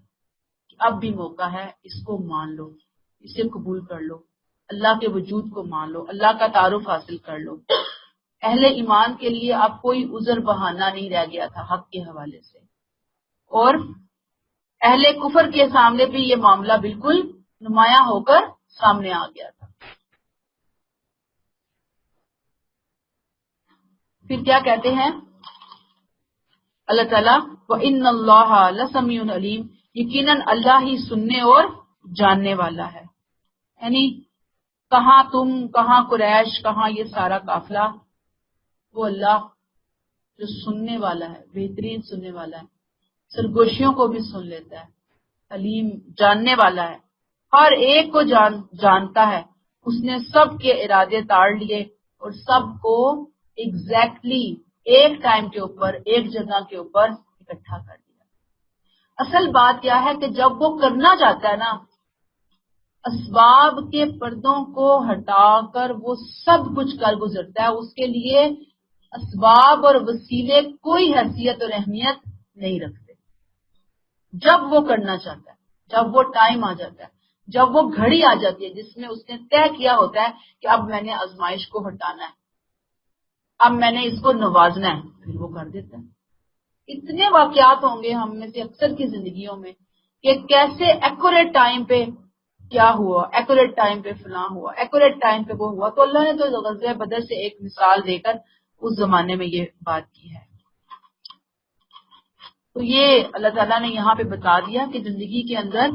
کہ اب بھی موقع ہے، اس کو مان لو، اسے قبول کر لو، اللہ کے وجود کو مان لو، اللہ کا تعارف حاصل کر لو۔ اہل ایمان کے لیے اب کوئی عذر بہانہ نہیں رہ گیا تھا حق کے حوالے سے، اور اہل کفر کے سامنے بھی یہ معاملہ بالکل نمایاں ہو کر سامنے آ گیا تھا۔ پھر کیا کہتے ہیں اللہ تعالیٰ؟ وَإِنَّ اللَّهَ لَسَمِيعٌ عَلِيمٌ، یقیناً اللہ ہی سننے اور جاننے والا ہے۔ یعنی کہاں تم، کہاں قریش، کہاں یہ سارا قافلہ، وہ اللہ جو سننے والا ہے، بہترین سننے والا ہے، سرگوشیوں کو بھی سن لیتا ہے، علیم جاننے والا ہے، ہر ایک کو جانتا ہے۔ اس نے سب کے ارادے تاڑ لیے اور سب کو ایگزیکٹلی ایک ٹائم کے اوپر، ایک جگہ کے اوپر اکٹھا کر دیا۔ اصل بات کیا ہے کہ جب وہ کرنا چاہتا ہے نا، اسباب کے پردوں کو ہٹا کر وہ سب کچھ کر گزرتا ہے، اس کے لیے اسباب اور وسیلے کوئی حیثیت اور اہمیت نہیں رکھتے۔ جب وہ کرنا چاہتا ہے، جب وہ ٹائم آ جاتا ہے، جب وہ گھڑی آ جاتی ہے جس میں اس نے طے کیا ہوتا ہے کہ اب میں نے آزمائش کو ہٹانا ہے، اب میں نے اس کو نوازنا ہے، پھر وہ کر دیتا ہے۔ اتنے واقعات ہوں گے ہم میں سے اکثر کی زندگیوں میں کہ کیسے ایکوریٹ ٹائم پہ کیا ہوا، ایکوریٹ ٹائم پہ فلاں ہوا، ایکوریٹ ٹائم پہ وہ ہوا۔ تو اللہ نے تو غزوہ بدر سے ایک مثال دے کر اس زمانے میں یہ بات کی ہے۔ تو یہ اللہ تعالیٰ نے یہاں پہ بتا دیا کہ زندگی کے اندر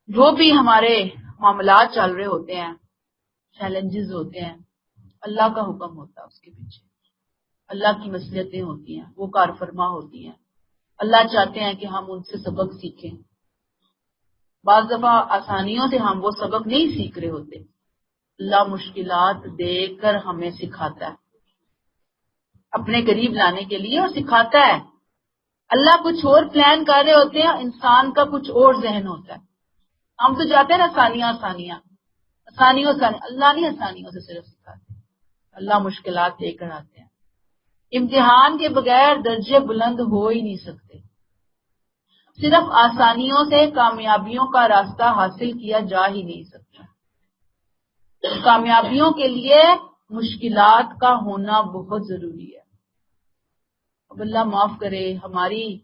جو بھی ہمارے معاملات چل رہے ہوتے ہیں چیلنجز ہوتے ہیں، اللہ کا حکم ہوتا ہے اس کے پیچھے، اللہ کی مصلحتیں ہوتی ہیں، وہ کار فرما ہوتی ہیں، اللہ چاہتے ہیں کہ ہم ان سے سبق سیکھیں۔ بعض دفعہ آسانیوں سے ہم وہ سبق نہیں سیکھ رہے ہوتے، اللہ مشکلات دے کر ہمیں سکھاتا ہے، اپنے قریب لانے کے لیے، اور سکھاتا ہے۔ اللہ کچھ اور پلان کر رہے ہوتے ہیں، انسان کا کچھ اور ذہن ہوتا ہے۔ ہم تو جاتے ہیں نا آسانیاں، اللہ نہیں آسانیوں سے صرف سکھاتے، اللہ مشکلات لے کر آتے ہیں۔ امتحان کے بغیر درجے بلند ہو ہی نہیں سکتے، صرف آسانیوں سے کامیابیوں کا راستہ حاصل کیا جا ہی نہیں سکتا۔ کامیابیوں کے لیے مشکلات کا ہونا بہت ضروری ہے۔ اب اللہ معاف کرے ہماری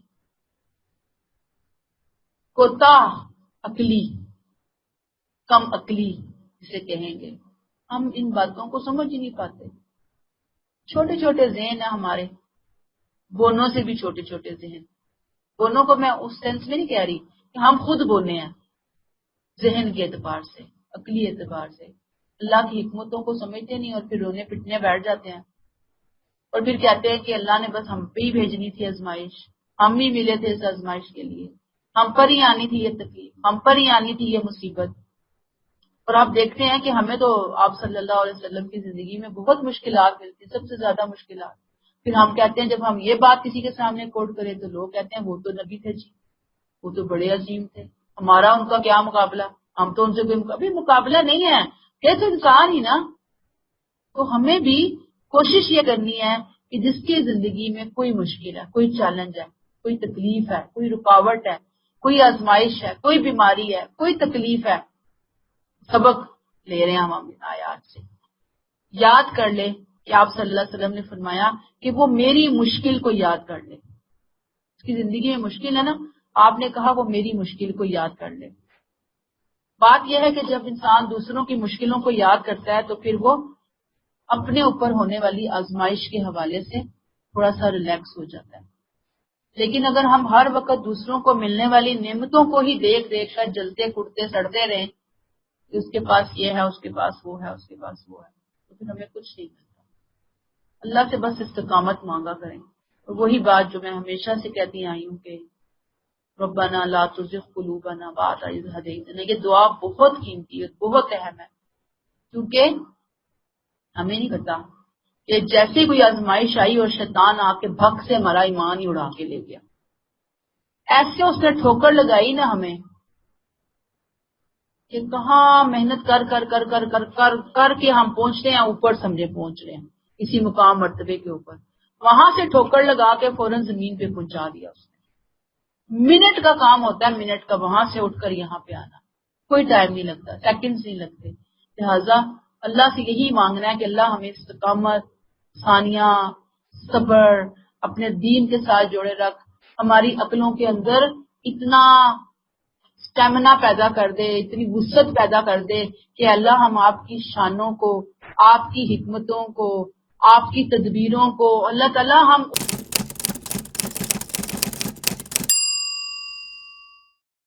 کوتاہ عقلی، کم عقلی جسے کہیں گے، ہم ان باتوں کو سمجھ ہی نہیں پاتے۔ چھوٹے چھوٹے ذہن ہیں ہمارے، بونوں سے بھی چھوٹے چھوٹے ذہن۔ بونوں کو میں اس سینس میں نہیں کہہ رہی کہ ہم خود بونے ہیں، ذہن کے اعتبار سے، عقلی اعتبار سے اللہ کی حکمتوں کو سمجھتے نہیں، اور پھر رونے پٹنے بیٹھ جاتے ہیں، اور پھر کہتے ہیں کہ اللہ نے بس ہم پہ ہی بھیجنی تھی آزمائش، ہم ہی ملے تھے اس آزمائش کے لیے، ہم پر ہی آنی تھی یہ تکلیف، ہم پر ہی آنی تھی یہ مصیبت۔ اور آپ دیکھتے ہیں کہ ہمیں تو آپ صلی اللہ علیہ وسلم کی زندگی میں بہت مشکلات ملتی، سب سے زیادہ مشکلات۔ پھر ہم کہتے ہیں، جب ہم یہ بات کسی کے سامنے کوٹ کریں تو لوگ کہتے ہیں وہ تو نبی تھے جی، وہ تو بڑے عظیم تھے، ہمارا ان کا کیا مقابلہ، ہم تو ان سے کوئی مقابلہ نہیں ہے، یہ تو انسان ہی نا۔ تو ہمیں بھی کوشش یہ کرنی ہے کہ جس کی زندگی میں کوئی مشکل ہے، کوئی چیلنج ہے، کوئی تکلیف ہے، کوئی رکاوٹ ہے، کوئی آزمائش ہے، کوئی بیماری ہے، کوئی تکلیف ہے، سبق لے رہے ہیں ہم آیات سے، یاد کر لے کہ آپ صلی اللہ علیہ وسلم نے فرمایا کہ وہ میری مشکل کو یاد کر لے۔ اس کی زندگی میں مشکل ہے نا، آپ نے کہا وہ میری مشکل کو یاد کر لے۔ بات یہ ہے کہ جب انسان دوسروں کی مشکلوں کو یاد کرتا ہے تو پھر وہ اپنے اوپر ہونے والی آزمائش کے حوالے سے تھوڑا سا ریلیکس ہو جاتا ہے۔ لیکن اگر ہم ہر وقت دوسروں کو ملنے والی نعمتوں کو ہی دیکھ دیکھ کر جلتے کٹتے سڑتے رہیں کہ اس کے پاس یہ ہے، اس کے پاس وہ ہے، اس کے پاس وہ ہے، تو پھر ہمیں کچھ نہیں ملتا۔ اللہ سے بس استقامت مانگا کریں، اور وہی بات جو میں ہمیشہ سے کہتی آئی ہوں کہ ربنا لا تزغ قلوبنا بعد اذ ہدیتنا، یہ دعا بہت قیمتی ہے، بہت اہم ہے، کیونکہ ہمیں نہیں پتا کہ جیسے کوئی آزمائش آئی اور شیطان آ کے بھگ سے ہمارا ایمان ہی اڑا کے لے گیا، ایسے اس نے ٹھوکر لگائی نا ہمیں کہ کہاں محنت کر کر کر کر کر کر کر کے ہم پہنچتے ہیں اوپر، سمجھے پہنچ رہے ہیں اسی مقام مرتبے کے اوپر، وہاں سے ٹھوکر لگا کے فوراً زمین پہ پہنچا دیا اس نے۔ منٹ کا کام ہوتا ہے، منٹ کا، وہاں سے اٹھ کر یہاں پہ آنا کوئی ٹائم نہیں لگتا، سیکنڈز نہیں لگتے۔ لہٰذا اللہ سے یہی مانگنا ہے کہ اللہ ہمیں استقامت، ثانیہ، صبر اپنے دین کے ساتھ جوڑے رکھ، ہماری عقلوں کے اندر اتنا اسٹیمنا پیدا کر دے، اتنی وسعت پیدا کر دے کہ اللہ ہم آپ کی شانوں کو، آپ کی حکمتوں کو، آپ کی تدبیروں کو، اللہ تعالیٰ ہم